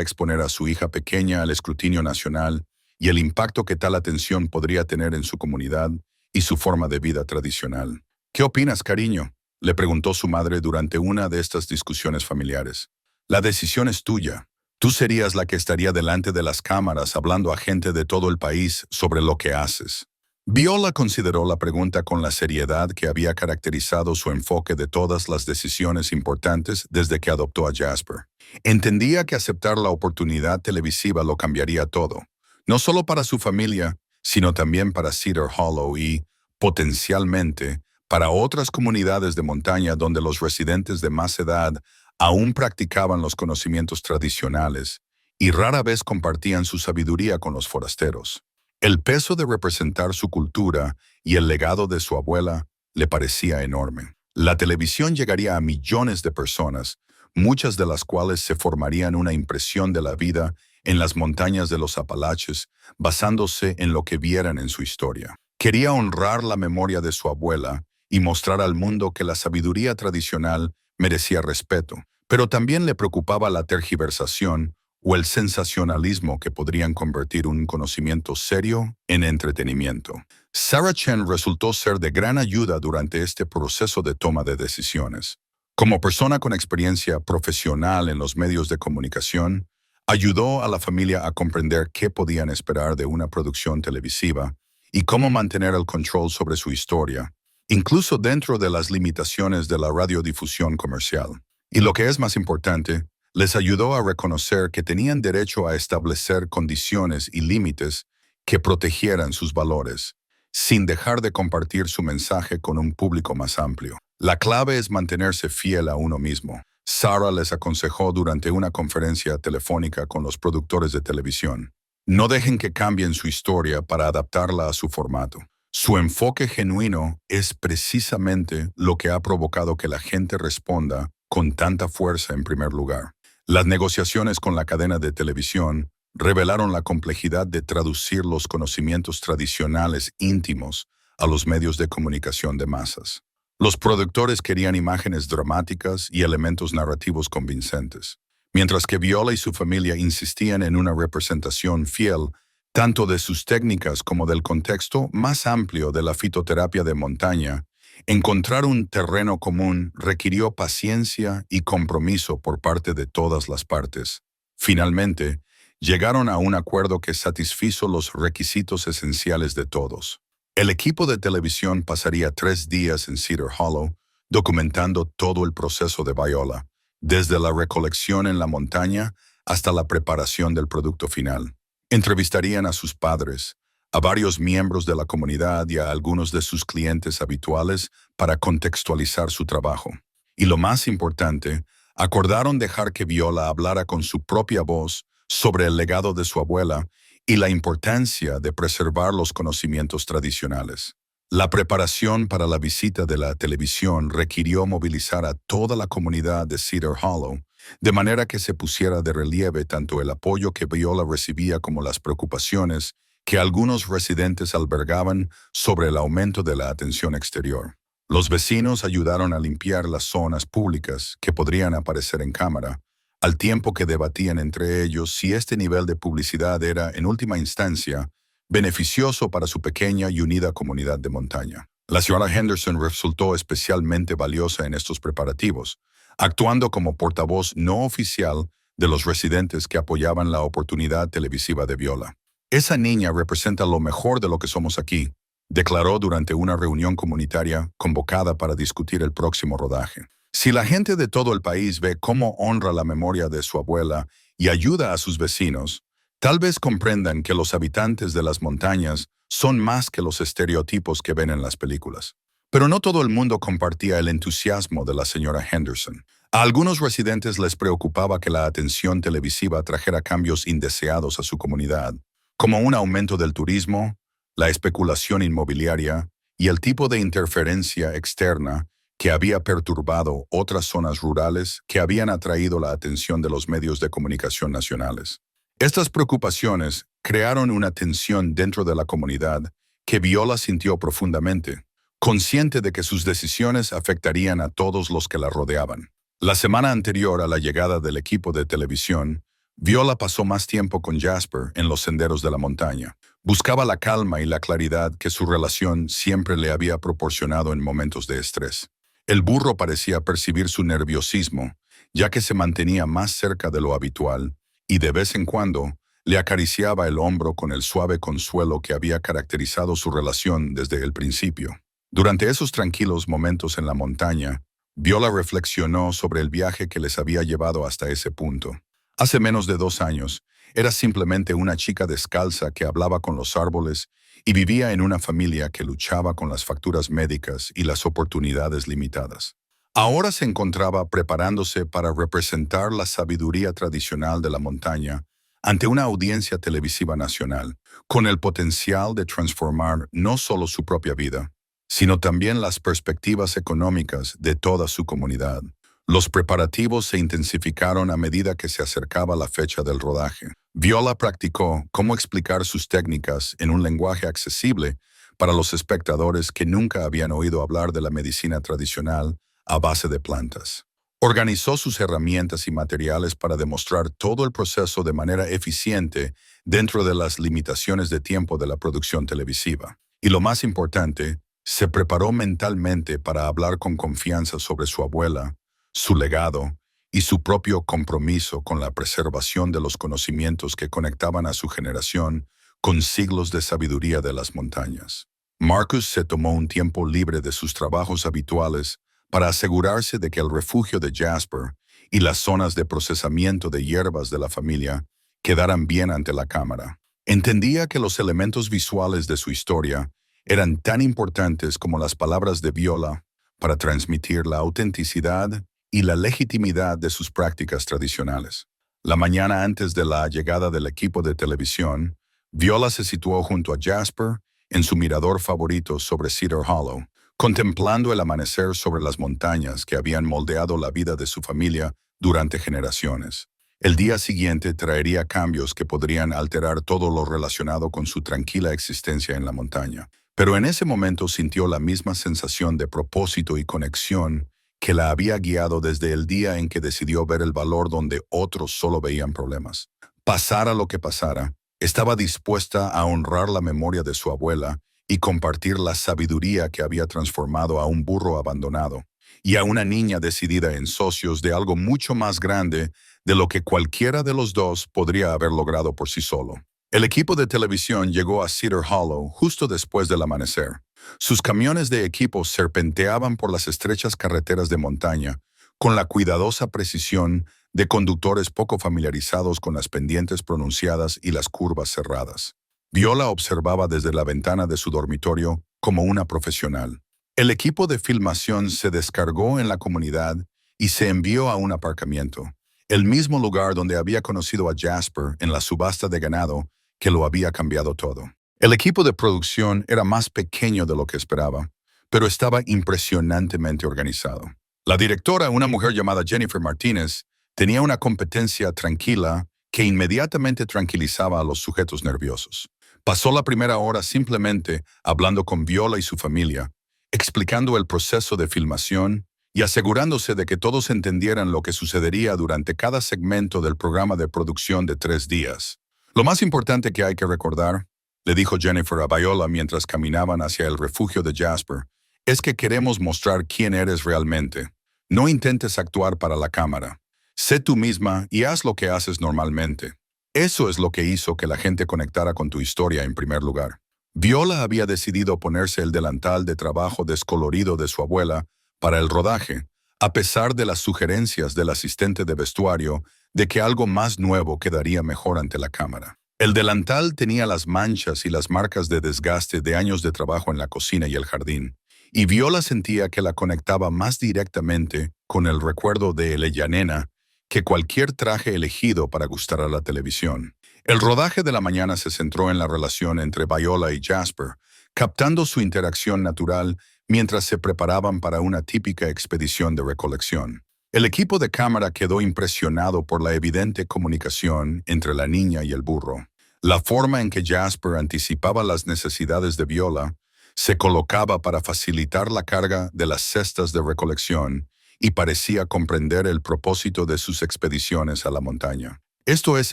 S1: exponer a su hija pequeña al escrutinio nacional y el impacto que tal atención podría tener en su comunidad y su forma de vida tradicional. ¿Qué opinas, cariño?, le preguntó su madre durante una de estas discusiones familiares. La decisión es tuya. Tú serías la que estaría delante de las cámaras hablando a gente de todo el país sobre lo que haces. Viola consideró la pregunta con la seriedad que había caracterizado su enfoque de todas las decisiones importantes desde que adoptó a Jasper. Entendía que aceptar la oportunidad televisiva lo cambiaría todo, no solo para su familia, sino también para Cedar Hollow y, potencialmente, para otras comunidades de montaña donde los residentes de más edad aún practicaban los conocimientos tradicionales y rara vez compartían su sabiduría con los forasteros. El peso de representar su cultura y el legado de su abuela le parecía enorme. La televisión llegaría a millones de personas, muchas de las cuales se formarían una impresión de la vida en las montañas de los Apalaches, basándose en lo que vieran en su historia. Quería honrar la memoria de su abuela y mostrar al mundo que la sabiduría tradicional merecía respeto, pero también le preocupaba la tergiversación o el sensacionalismo que podrían convertir un conocimiento serio en entretenimiento. Sarah Chen resultó ser de gran ayuda durante este proceso de toma de decisiones. Como persona con experiencia profesional en los medios de comunicación, ayudó a la familia a comprender qué podían esperar de una producción televisiva y cómo mantener el control sobre su historia, incluso dentro de las limitaciones de la radiodifusión comercial. Y lo que es más importante, les ayudó a reconocer que tenían derecho a establecer condiciones y límites que protegieran sus valores, sin dejar de compartir su mensaje con un público más amplio. La clave es mantenerse fiel a uno mismo. Sarah les aconsejó durante una conferencia telefónica con los productores de televisión. No dejen que cambien su historia para adaptarla a su formato. Su enfoque genuino es precisamente lo que ha provocado que la gente responda con tanta fuerza en primer lugar. Las negociaciones con la cadena de televisión revelaron la complejidad de traducir los conocimientos tradicionales íntimos a los medios de comunicación de masas. Los productores querían imágenes dramáticas y elementos narrativos convincentes, mientras que Viola y su familia insistían en una representación fiel tanto de sus técnicas como del contexto más amplio de la fitoterapia de montaña. Encontrar un terreno común requirió paciencia y compromiso por parte de todas las partes. Finalmente, llegaron a un acuerdo que satisfizo los requisitos esenciales de todos. El equipo de televisión pasaría 3 días en Cedar Hollow, documentando todo el proceso de Viola, desde la recolección en la montaña hasta la preparación del producto final. Entrevistarían a sus padres, a varios miembros de la comunidad y a algunos de sus clientes habituales para contextualizar su trabajo. Y lo más importante, acordaron dejar que Viola hablara con su propia voz sobre el legado de su abuela y la importancia de preservar los conocimientos tradicionales. La preparación para la visita de la televisión requirió movilizar a toda la comunidad de Cedar Hollow, de manera que se pusiera de relieve tanto el apoyo que Viola recibía como las preocupaciones que algunos residentes albergaban sobre el aumento de la atención exterior. Los vecinos ayudaron a limpiar las zonas públicas que podrían aparecer en cámara, al tiempo que debatían entre ellos si este nivel de publicidad era, en última instancia, beneficioso para su pequeña y unida comunidad de montaña. La señora Henderson resultó especialmente valiosa en estos preparativos, actuando como portavoz no oficial de los residentes que apoyaban la oportunidad televisiva de Viola. Esa niña representa lo mejor de lo que somos aquí, declaró durante una reunión comunitaria convocada para discutir el próximo rodaje. Si la gente de todo el país ve cómo honra la memoria de su abuela y ayuda a sus vecinos, tal vez comprendan que los habitantes de las montañas son más que los estereotipos que ven en las películas. Pero no todo el mundo compartía el entusiasmo de la señora Henderson. A algunos residentes les preocupaba que la atención televisiva trajera cambios indeseados a su comunidad, como un aumento del turismo, la especulación inmobiliaria y el tipo de interferencia externa que había perturbado otras zonas rurales que habían atraído la atención de los medios de comunicación nacionales. Estas preocupaciones crearon una tensión dentro de la comunidad que Viola sintió profundamente, consciente de que sus decisiones afectarían a todos los que la rodeaban. La semana anterior a la llegada del equipo de televisión, Viola pasó más tiempo con Jasper en los senderos de la montaña. Buscaba la calma y la claridad que su relación siempre le había proporcionado en momentos de estrés. El burro parecía percibir su nerviosismo, ya que se mantenía más cerca de lo habitual y de vez en cuando le acariciaba el hombro con el suave consuelo que había caracterizado su relación desde el principio. Durante esos tranquilos momentos en la montaña, Viola reflexionó sobre el viaje que les había llevado hasta ese punto. Hace menos de 2 años, era simplemente una chica descalza que hablaba con los árboles y vivía en una familia que luchaba con las facturas médicas y las oportunidades limitadas. Ahora se encontraba preparándose para representar la sabiduría tradicional de la montaña ante una audiencia televisiva nacional, con el potencial de transformar no solo su propia vida, sino también las perspectivas económicas de toda su comunidad. Los preparativos se intensificaron a medida que se acercaba la fecha del rodaje. Viola practicó cómo explicar sus técnicas en un lenguaje accesible para los espectadores que nunca habían oído hablar de la medicina tradicional a base de plantas. Organizó sus herramientas y materiales para demostrar todo el proceso de manera eficiente dentro de las limitaciones de tiempo de la producción televisiva. Y lo más importante, se preparó mentalmente para hablar con confianza sobre su abuela, su legado y su propio compromiso con la preservación de los conocimientos que conectaban a su generación con siglos de sabiduría de las montañas. Marcus se tomó un tiempo libre de sus trabajos habituales para asegurarse de que el refugio de Jasper y las zonas de procesamiento de hierbas de la familia quedaran bien ante la cámara. Entendía que los elementos visuales de su historia eran tan importantes como las palabras de Viola para transmitir la autenticidad y la legitimidad de sus prácticas tradicionales. La mañana antes de la llegada del equipo de televisión, Viola se situó junto a Jasper en su mirador favorito sobre Cedar Hollow, contemplando el amanecer sobre las montañas que habían moldeado la vida de su familia durante generaciones. El día siguiente traería cambios que podrían alterar todo lo relacionado con su tranquila existencia en la montaña. Pero en ese momento sintió la misma sensación de propósito y conexión que la había guiado desde el día en que decidió ver el valor donde otros solo veían problemas. Pasara lo que pasara, estaba dispuesta a honrar la memoria de su abuela y compartir la sabiduría que había transformado a un burro abandonado y a una niña decidida en socios de algo mucho más grande de lo que cualquiera de los dos podría haber logrado por sí solo. El equipo de televisión llegó a Cedar Hollow justo después del amanecer. Sus camiones de equipo serpenteaban por las estrechas carreteras de montaña, con la cuidadosa precisión de conductores poco familiarizados con las pendientes pronunciadas y las curvas cerradas. Viola observaba desde la ventana de su dormitorio como una profesional. El equipo de filmación se descargó en la comunidad y se envió a un aparcamiento, el mismo lugar donde había conocido a Jasper en la subasta de ganado que lo había cambiado todo. El equipo de producción era más pequeño de lo que esperaba, pero estaba impresionantemente organizado. La directora, una mujer llamada Jennifer Martínez, tenía una competencia tranquila que inmediatamente tranquilizaba a los sujetos nerviosos. Pasó la primera hora simplemente hablando con Viola y su familia, explicando el proceso de filmación y asegurándose de que todos entendieran lo que sucedería durante cada segmento del programa de producción de 3 días. Lo más importante que hay que recordar, le dijo Jennifer a Viola mientras caminaban hacia el refugio de Jasper, es que queremos mostrar quién eres realmente. No intentes actuar para la cámara. Sé tú misma y haz lo que haces normalmente. Eso es lo que hizo que la gente conectara con tu historia en primer lugar. Viola había decidido ponerse el delantal de trabajo descolorido de su abuela para el rodaje, a pesar de las sugerencias del asistente de vestuario de que algo más nuevo quedaría mejor ante la cámara. El delantal tenía las manchas y las marcas de desgaste de años de trabajo en la cocina y el jardín, y Viola sentía que la conectaba más directamente con el recuerdo de ella nena que cualquier traje elegido para gustar a la televisión. El rodaje de la mañana se centró en la relación entre Viola y Jasper, captando su interacción natural mientras se preparaban para una típica expedición de recolección. El equipo de cámara quedó impresionado por la evidente comunicación entre la niña y el burro. La forma en que Jasper anticipaba las necesidades de Viola, se colocaba para facilitar la carga de las cestas de recolección y parecía comprender el propósito de sus expediciones a la montaña. Esto es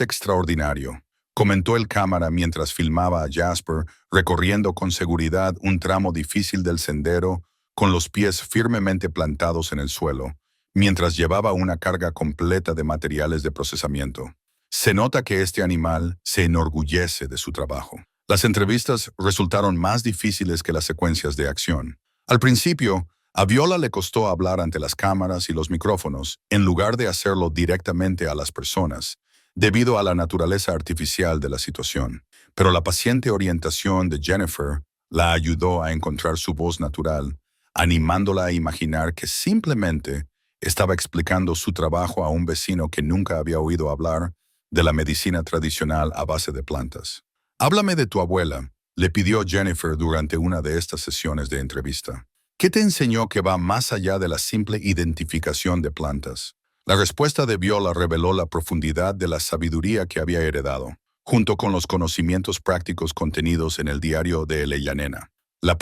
S1: extraordinario, comentó el cámara mientras filmaba a Jasper recorriendo con seguridad un tramo difícil del sendero con los pies firmemente plantados en el suelo, mientras llevaba una carga completa de materiales de procesamiento. Se nota que este animal se enorgullece de su trabajo. Las entrevistas resultaron más difíciles que las secuencias de acción. Al principio, a Viola le costó hablar ante las cámaras y los micrófonos, en lugar de hacerlo directamente a las personas, debido a la naturaleza artificial de la situación. Pero la paciente orientación de Jennifer la ayudó a encontrar su voz natural, animándola a imaginar que simplemente estaba explicando su trabajo a un vecino que nunca había oído hablar de la medicina tradicional a base de plantas. «Háblame de tu abuela», le pidió Jennifer durante una de estas sesiones de entrevista. «¿Qué te enseñó que va más allá de la simple identificación de plantas?». La respuesta de Viola reveló la profundidad de la sabiduría que había heredado, junto con los conocimientos prácticos contenidos en el diario de Eleyanena. La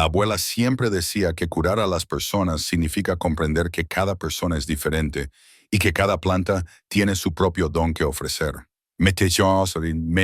S1: abuela siempre decía que curar a las personas significa comprender que cada persona es diferente y que cada planta tiene su propio don que ofrecer. Me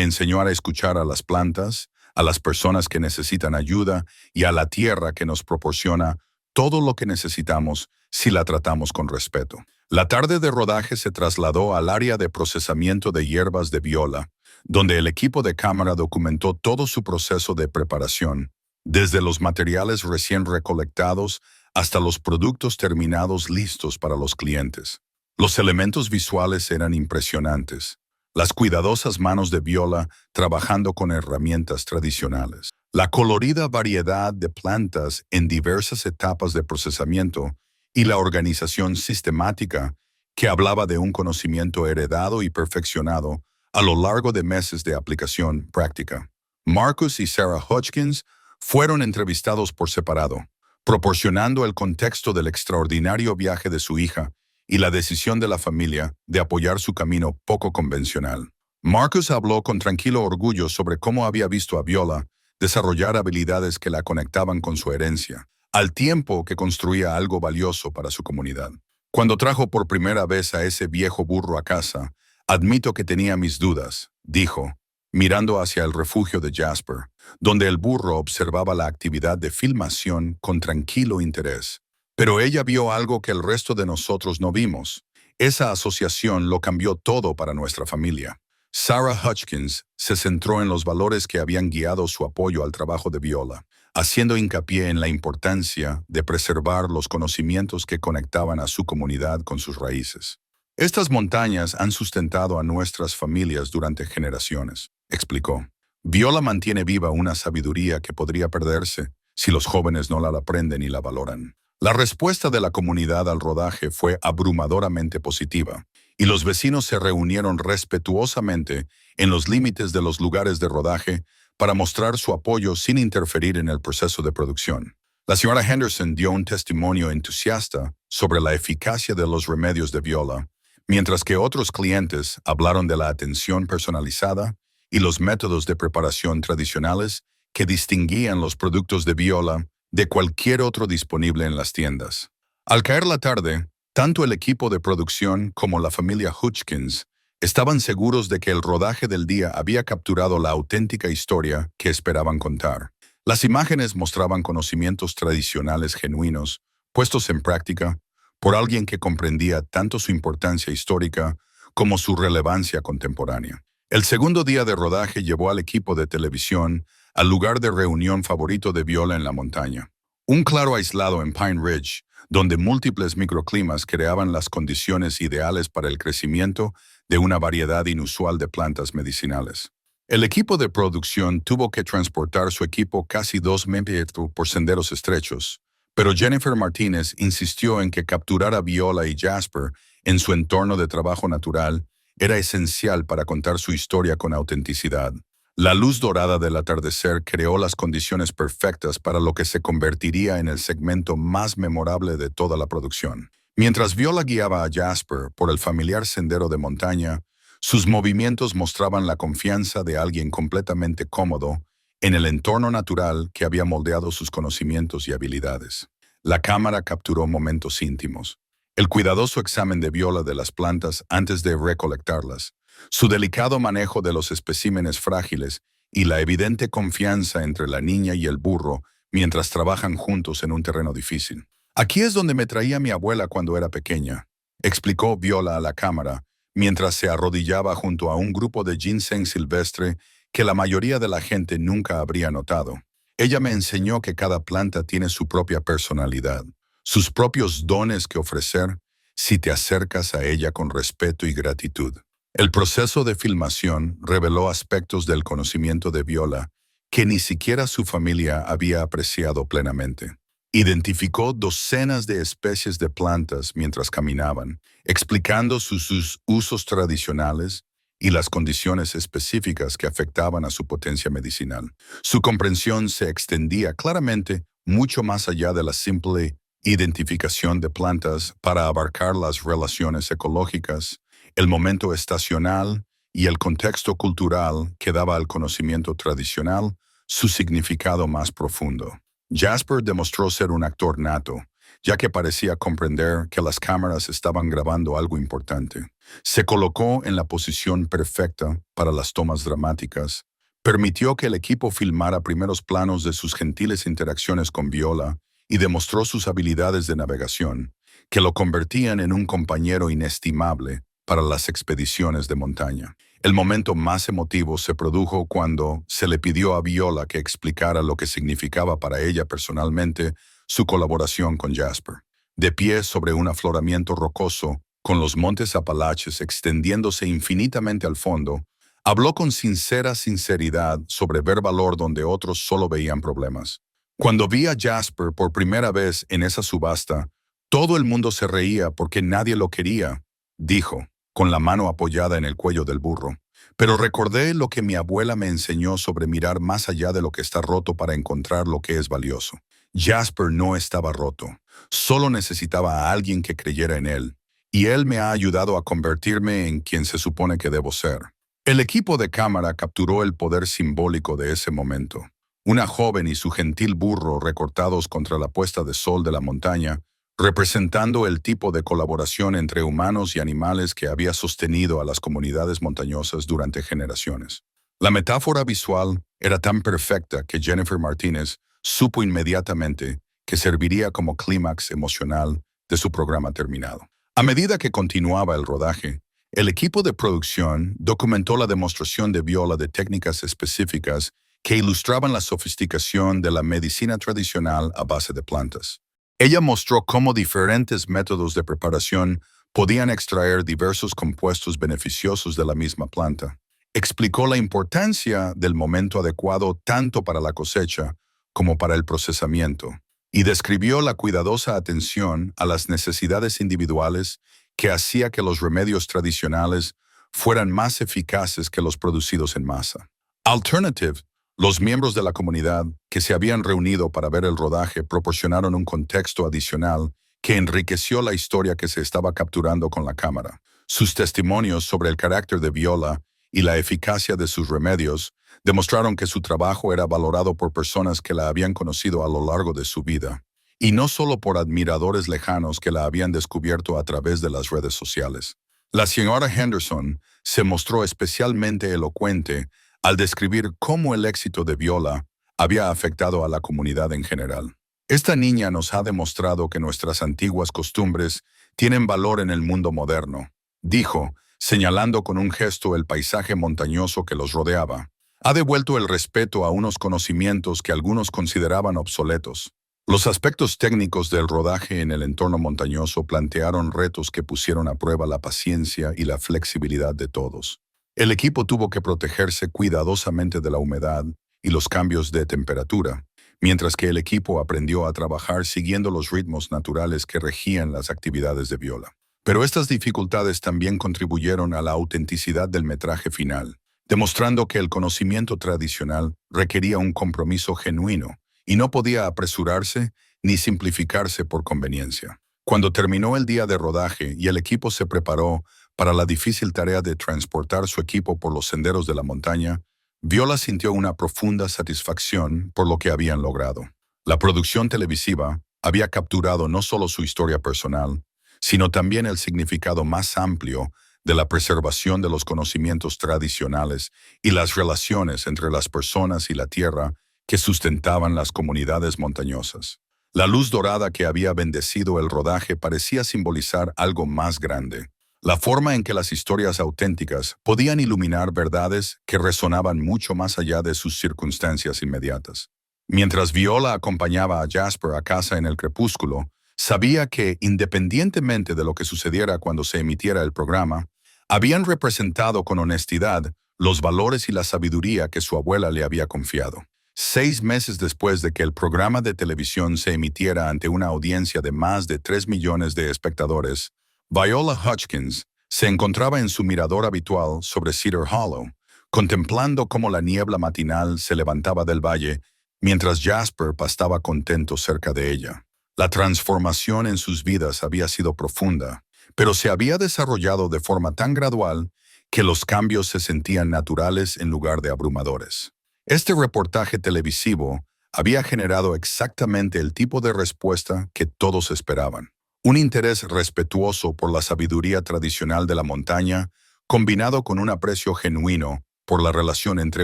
S1: enseñó a escuchar a las plantas, a las personas que necesitan ayuda y a la tierra que nos proporciona todo lo que necesitamos si la tratamos con respeto. La tarde de rodaje se trasladó al área de procesamiento de hierbas de Viola, donde el equipo de cámara documentó todo su proceso de preparación, desde los materiales recién recolectados hasta los productos terminados listos para los clientes. Los elementos visuales eran impresionantes. Las cuidadosas manos de Viola trabajando con herramientas tradicionales. La colorida variedad de plantas en diversas etapas de procesamiento y la organización sistemática que hablaba de un conocimiento heredado y perfeccionado a lo largo de meses de aplicación práctica. Marcus y Sarah Hodgkins fueron entrevistados por separado, proporcionando el contexto del extraordinario viaje de su hija y la decisión de la familia de apoyar su camino poco convencional. Marcus habló con tranquilo orgullo sobre cómo había visto a Viola desarrollar habilidades que la conectaban con su herencia, al tiempo que construía algo valioso para su comunidad. Cuando trajo por primera vez a ese viejo burro a casa, admito que tenía mis dudas, dijo, mirando hacia el refugio de Jasper, donde el burro observaba la actividad de filmación con tranquilo interés. Pero ella vio algo que el resto de nosotros no vimos. Esa asociación lo cambió todo para nuestra familia. Sarah Hodgkins se centró en los valores que habían guiado su apoyo al trabajo de Viola, haciendo hincapié en la importancia de preservar los conocimientos que conectaban a su comunidad con sus raíces. Estas montañas han sustentado a nuestras familias durante generaciones, explicó. Viola mantiene viva una sabiduría que podría perderse si los jóvenes no la aprenden y la valoran. La respuesta de la comunidad al rodaje fue abrumadoramente positiva, y los vecinos se reunieron respetuosamente en los límites de los lugares de rodaje para mostrar su apoyo sin interferir en el proceso de producción. La señora Henderson dio un testimonio entusiasta sobre la eficacia de los remedios de Viola, mientras que otros clientes hablaron de la atención personalizada y los métodos de preparación tradicionales que distinguían los productos de Viola de cualquier otro disponible en las tiendas. Al caer la tarde, tanto el equipo de producción como la familia Hodgkins estaban seguros de que el rodaje del día había capturado la auténtica historia que esperaban contar. Las imágenes mostraban conocimientos tradicionales genuinos, puestos en práctica por alguien que comprendía tanto su importancia histórica como su relevancia contemporánea. El segundo día de rodaje llevó al equipo de televisión al lugar de reunión favorito de Viola en la montaña. Un claro aislado en Pine Ridge, donde múltiples microclimas creaban las condiciones ideales para el crecimiento de una variedad inusual de plantas medicinales. El equipo de producción tuvo que transportar su equipo casi 2 metros por senderos estrechos, pero Jennifer Martínez insistió en que capturar a Viola y Jasper en su entorno de trabajo natural, era esencial para contar su historia con autenticidad. La luz dorada del atardecer creó las condiciones perfectas para lo que se convertiría en el segmento más memorable de toda la producción. Mientras Viola guiaba a Jasper por el familiar sendero de montaña, sus movimientos mostraban la confianza de alguien completamente cómodo en el entorno natural que había moldeado sus conocimientos y habilidades. La cámara capturó momentos íntimos. El cuidadoso examen de Viola de las plantas antes de recolectarlas, su delicado manejo de los especímenes frágiles y la evidente confianza entre la niña y el burro mientras trabajan juntos en un terreno difícil. Aquí es donde me traía mi abuela cuando era pequeña, explicó Viola a la cámara, mientras se arrodillaba junto a un grupo de ginseng silvestre que la mayoría de la gente nunca habría notado. Ella me enseñó que cada planta tiene su propia personalidad, sus propios dones que ofrecer si te acercas a ella con respeto y gratitud. El proceso de filmación reveló aspectos del conocimiento de Viola que ni siquiera su familia había apreciado plenamente. Identificó docenas de especies de plantas mientras caminaban, explicando sus usos tradicionales y las condiciones específicas que afectaban a su potencia medicinal. Su comprensión se extendía claramente mucho más allá de la simple identificación de plantas para abarcar las relaciones ecológicas, el momento estacional y el contexto cultural que daba al conocimiento tradicional su significado más profundo. Jasper demostró ser un actor nato, ya que parecía comprender que las cámaras estaban grabando algo importante. Se colocó en la posición perfecta para las tomas dramáticas, permitió que el equipo filmara primeros planos de sus gentiles interacciones con Viola y demostró sus habilidades de navegación, que lo convertían en un compañero inestimable para las expediciones de montaña. El momento más emotivo se produjo cuando se le pidió a Viola que explicara lo que significaba para ella personalmente su colaboración con Jasper. De pie sobre un afloramiento rocoso, con los montes Apalaches extendiéndose infinitamente al fondo, habló con sincera sinceridad sobre ver valor donde otros solo veían problemas. Cuando vi a Jasper por primera vez en esa subasta, todo el mundo se reía porque nadie lo quería, dijo, con la mano apoyada en el cuello del burro. Pero recordé lo que mi abuela me enseñó sobre mirar más allá de lo que está roto para encontrar lo que es valioso. Jasper no estaba roto, solo necesitaba a alguien que creyera en él, y él me ha ayudado a convertirme en quien se supone que debo ser. El equipo de cámara capturó el poder simbólico de ese momento. Una joven y su gentil burro recortados contra la puesta de sol de la montaña, representando el tipo de colaboración entre humanos y animales que había sostenido a las comunidades montañosas durante generaciones. La metáfora visual era tan perfecta que Jennifer Martínez supo inmediatamente que serviría como clímax emocional de su programa terminado. A medida que continuaba el rodaje, el equipo de producción documentó la demostración de Viola de técnicas específicas que ilustraban la sofisticación de la medicina tradicional a base de plantas. Ella mostró cómo diferentes métodos de preparación podían extraer diversos compuestos beneficiosos de la misma planta. Explicó la importancia del momento adecuado tanto para la cosecha como para el procesamiento, y describió la cuidadosa atención a las necesidades individuales que hacía que los remedios tradicionales fueran más eficaces que los producidos en masa. Alternative, los miembros de la comunidad que se habían reunido para ver el rodaje proporcionaron un contexto adicional que enriqueció la historia que se estaba capturando con la cámara. Sus testimonios sobre el carácter de Viola y la eficacia de sus remedios demostraron que su trabajo era valorado por personas que la habían conocido a lo largo de su vida, y no solo por admiradores lejanos que la habían descubierto a través de las redes sociales. La señora Henderson se mostró especialmente elocuente al describir cómo el éxito de Viola había afectado a la comunidad en general. Esta niña nos ha demostrado que nuestras antiguas costumbres tienen valor en el mundo moderno, dijo, señalando con un gesto el paisaje montañoso que los rodeaba. Ha devuelto el respeto a unos conocimientos que algunos consideraban obsoletos. Los aspectos técnicos del rodaje en el entorno montañoso plantearon retos que pusieron a prueba la paciencia y la flexibilidad de todos. El equipo tuvo que protegerse cuidadosamente de la humedad y los cambios de temperatura, mientras que el equipo aprendió a trabajar siguiendo los ritmos naturales que regían las actividades de Viola. Pero estas dificultades también contribuyeron a la autenticidad del metraje final, demostrando que el conocimiento tradicional requería un compromiso genuino y no podía apresurarse ni simplificarse por conveniencia. Cuando terminó el día de rodaje y el equipo se preparó para la difícil tarea de transportar su equipo por los senderos de la montaña, Viola sintió una profunda satisfacción por lo que habían logrado. La producción televisiva había capturado no solo su historia personal, sino también el significado más amplio de la preservación de los conocimientos tradicionales y las relaciones entre las personas y la tierra que sustentaban las comunidades montañosas. La luz dorada que había bendecido el rodaje parecía simbolizar algo más grande: la forma en que las historias auténticas podían iluminar verdades que resonaban mucho más allá de sus circunstancias inmediatas. Mientras Viola acompañaba a Jasper a casa en el crepúsculo, sabía que, independientemente de lo que sucediera cuando se emitiera el programa, habían representado con honestidad los valores y la sabiduría que su abuela le había confiado. 6 meses después de que el programa de televisión se emitiera ante una audiencia de más de 3 millones de espectadores, Viola Hutchins se encontraba en su mirador habitual sobre Cedar Hollow, contemplando cómo la niebla matinal se levantaba del valle mientras Jasper pastaba contento cerca de ella. La transformación en sus vidas había sido profunda, pero se había desarrollado de forma tan gradual que los cambios se sentían naturales en lugar de abrumadores. Este reportaje televisivo había generado exactamente el tipo de respuesta que todos esperaban: un interés respetuoso por la sabiduría tradicional de la montaña, combinado con un aprecio genuino por la relación entre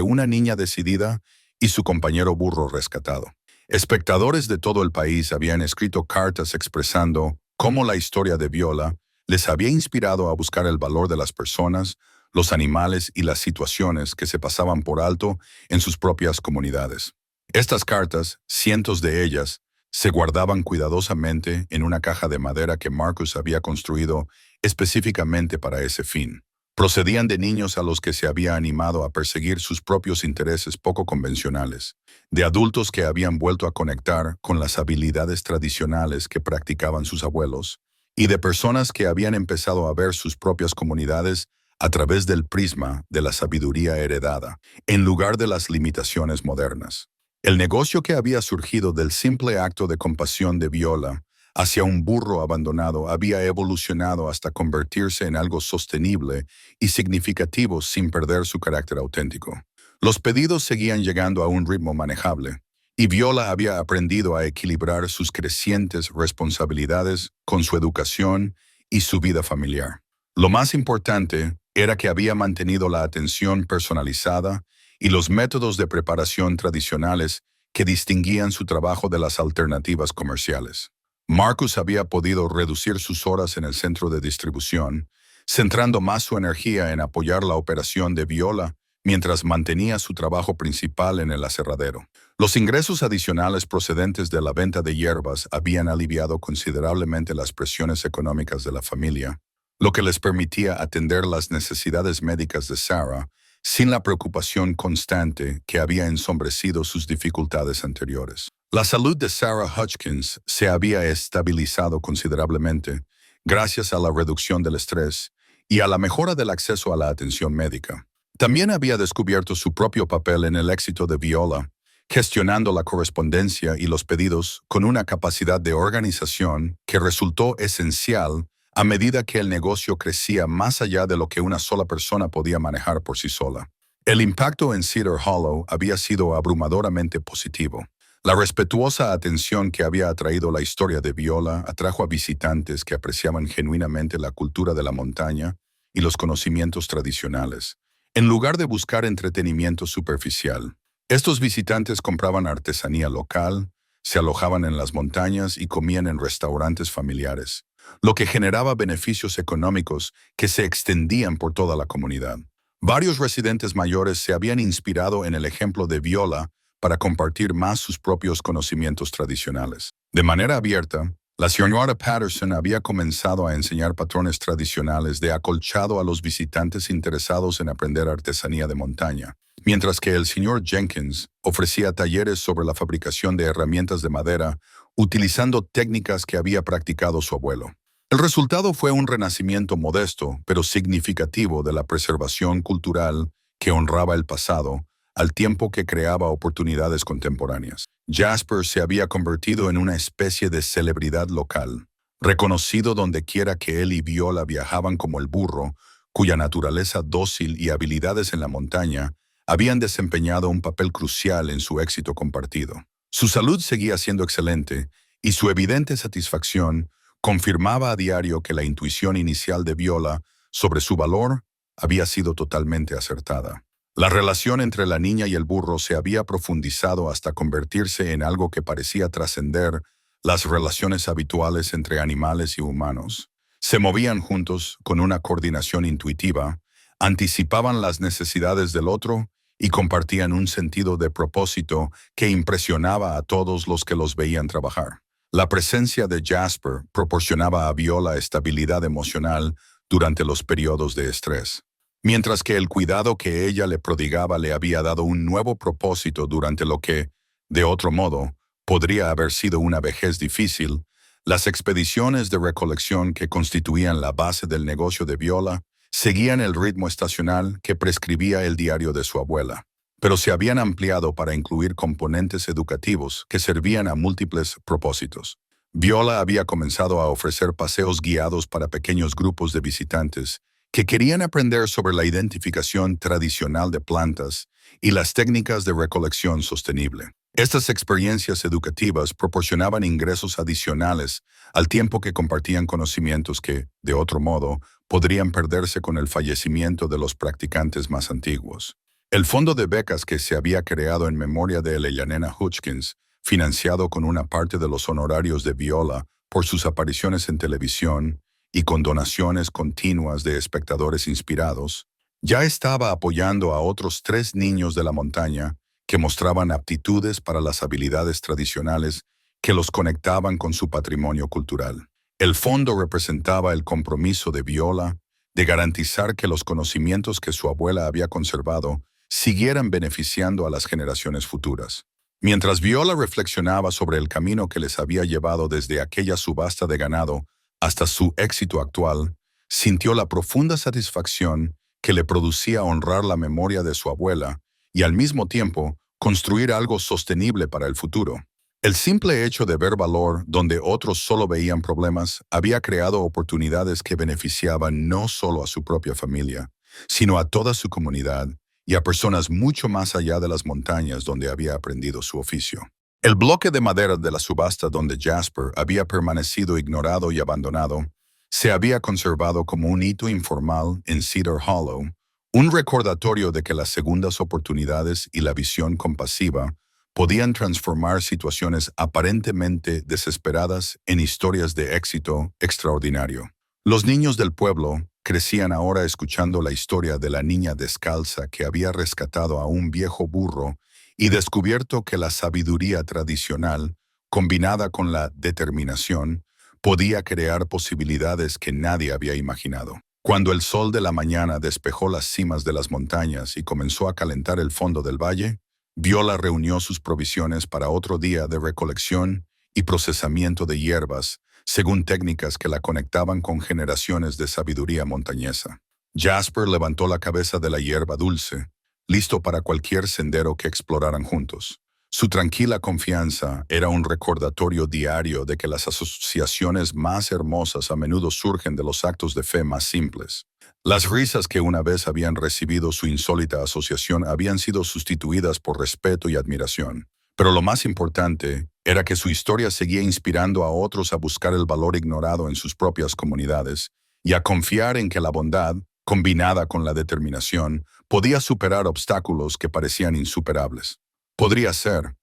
S1: una niña decidida y su compañero burro rescatado. Espectadores de todo el país habían escrito cartas expresando cómo la historia de Viola les había inspirado a buscar el valor de las personas, los animales y las situaciones que se pasaban por alto en sus propias comunidades. Estas cartas, cientos de ellas, se guardaban cuidadosamente en una caja de madera que Marcus había construido específicamente para ese fin. Procedían de niños a los que se había animado a perseguir sus propios intereses poco convencionales, de adultos que habían vuelto a conectar con las habilidades tradicionales que practicaban sus abuelos, y de personas que habían empezado a ver sus propias comunidades a través del prisma de la sabiduría heredada, en lugar de las limitaciones modernas. El negocio que había surgido del simple acto de compasión de Viola hacia un burro abandonado había evolucionado hasta convertirse en algo sostenible y significativo sin perder su carácter auténtico. Los pedidos seguían llegando a un ritmo manejable, y Viola había aprendido a equilibrar sus crecientes responsabilidades con su educación y su vida familiar. Lo más importante era que había mantenido la atención personalizada y los métodos de preparación tradicionales que distinguían su trabajo de las alternativas comerciales. Marcus había podido reducir sus horas en el centro de distribución, centrando más su energía en apoyar la operación de Viola mientras mantenía su trabajo principal en el aserradero. Los ingresos adicionales procedentes de la venta de hierbas habían aliviado considerablemente las presiones económicas de la familia, lo que les permitía atender las necesidades médicas de Sarah sin la preocupación constante que había ensombrecido sus dificultades anteriores. La salud de Sarah Hutchins se había estabilizado considerablemente gracias a la reducción del estrés y a la mejora del acceso a la atención médica. También había descubierto su propio papel en el éxito de Viola, gestionando la correspondencia y los pedidos con una capacidad de organización que resultó esencial a medida que el negocio crecía más allá de lo que una sola persona podía manejar por sí sola. El impacto en Cedar Hollow había sido abrumadoramente positivo. La respetuosa atención que había atraído la historia de Viola atrajo a visitantes que apreciaban genuinamente la cultura de la montaña y los conocimientos tradicionales, en lugar de buscar entretenimiento superficial. Estos visitantes compraban artesanía local, se alojaban en las montañas y comían en restaurantes familiares, lo que generaba beneficios económicos que se extendían por toda la comunidad. Varios residentes mayores se habían inspirado en el ejemplo de Viola para compartir más sus propios conocimientos tradicionales. De manera abierta, la señora Patterson había comenzado a enseñar patrones tradicionales de acolchado a los visitantes interesados en aprender artesanía de montaña, mientras que el señor Jenkins ofrecía talleres sobre la fabricación de herramientas de madera utilizando técnicas que había practicado su abuelo. El resultado fue un renacimiento modesto, pero significativo de la preservación cultural que honraba el pasado, al tiempo que creaba oportunidades contemporáneas. Jasper se había convertido en una especie de celebridad local, reconocido donde quiera que él y Viola viajaban como el burro, cuya naturaleza dócil y habilidades en la montaña habían desempeñado un papel crucial en su éxito compartido. Su salud seguía siendo excelente, y su evidente satisfacción confirmaba a diario que la intuición inicial de Viola sobre su valor había sido totalmente acertada. La relación entre la niña y el burro se había profundizado hasta convertirse en algo que parecía trascender las relaciones habituales entre animales y humanos. Se movían juntos con una coordinación intuitiva, anticipaban las necesidades del otro y compartían un sentido de propósito que impresionaba a todos los que los veían trabajar. La presencia de Jasper proporcionaba a Viola estabilidad emocional durante los periodos de estrés, mientras que el cuidado que ella le prodigaba le había dado un nuevo propósito durante lo que, de otro modo, podría haber sido una vejez difícil. Las expediciones de recolección que constituían la base del negocio de Viola seguían el ritmo estacional que prescribía el diario de su abuela, pero se habían ampliado para incluir componentes educativos que servían a múltiples propósitos. Viola había comenzado a ofrecer paseos guiados para pequeños grupos de visitantes que querían aprender sobre la identificación tradicional de plantas y las técnicas de recolección sostenible. Estas experiencias educativas proporcionaban ingresos adicionales al tiempo que compartían conocimientos que, de otro modo, podrían perderse con el fallecimiento de los practicantes más antiguos. El fondo de becas que se había creado en memoria de Eleanor Hutchins, financiado con una parte de los honorarios de Viola por sus apariciones en televisión y con donaciones continuas de espectadores inspirados, ya estaba apoyando a otros 3 niños de la montaña que mostraban aptitudes para las habilidades tradicionales que los conectaban con su patrimonio cultural. El fondo representaba el compromiso de Viola de garantizar que los conocimientos que su abuela había conservado siguieran beneficiando a las generaciones futuras. Mientras Viola reflexionaba sobre el camino que les había llevado desde aquella subasta de ganado hasta su éxito actual, sintió la profunda satisfacción que le producía honrar la memoria de su abuela y al mismo tiempo construir algo sostenible para el futuro. El simple hecho de ver valor donde otros solo veían problemas había creado oportunidades que beneficiaban no solo a su propia familia, sino a toda su comunidad y a personas mucho más allá de las montañas donde había aprendido su oficio. El bloque de madera de la subasta donde Jasper había permanecido ignorado y abandonado se había conservado como un hito informal en Cedar Hollow, un recordatorio de que las segundas oportunidades y la visión compasiva podían transformar situaciones aparentemente desesperadas en historias de éxito extraordinario. Los niños del pueblo crecían ahora escuchando la historia de la niña descalza que había rescatado a un viejo burro y descubierto que la sabiduría tradicional, combinada con la determinación, podía crear posibilidades que nadie había imaginado. Cuando el sol de la mañana despejó las cimas de las montañas y comenzó a calentar el fondo del valle, Viola reunió sus provisiones para otro día de recolección y procesamiento de hierbas, según técnicas que la conectaban con generaciones de sabiduría montañesa. Jasper levantó la cabeza de la hierba dulce, listo para cualquier sendero que exploraran juntos. Su tranquila confianza era un recordatorio diario de que las asociaciones más hermosas a menudo surgen de los actos de fe más simples. Las risas que una vez habían recibido su insólita asociación habían sido sustituidas por respeto y admiración. Pero lo más importante era que su historia seguía inspirando a otros a buscar el valor ignorado en sus propias comunidades y a confiar en que la bondad, combinada con la determinación, podía superar obstáculos que parecían insuperables. Podría ser,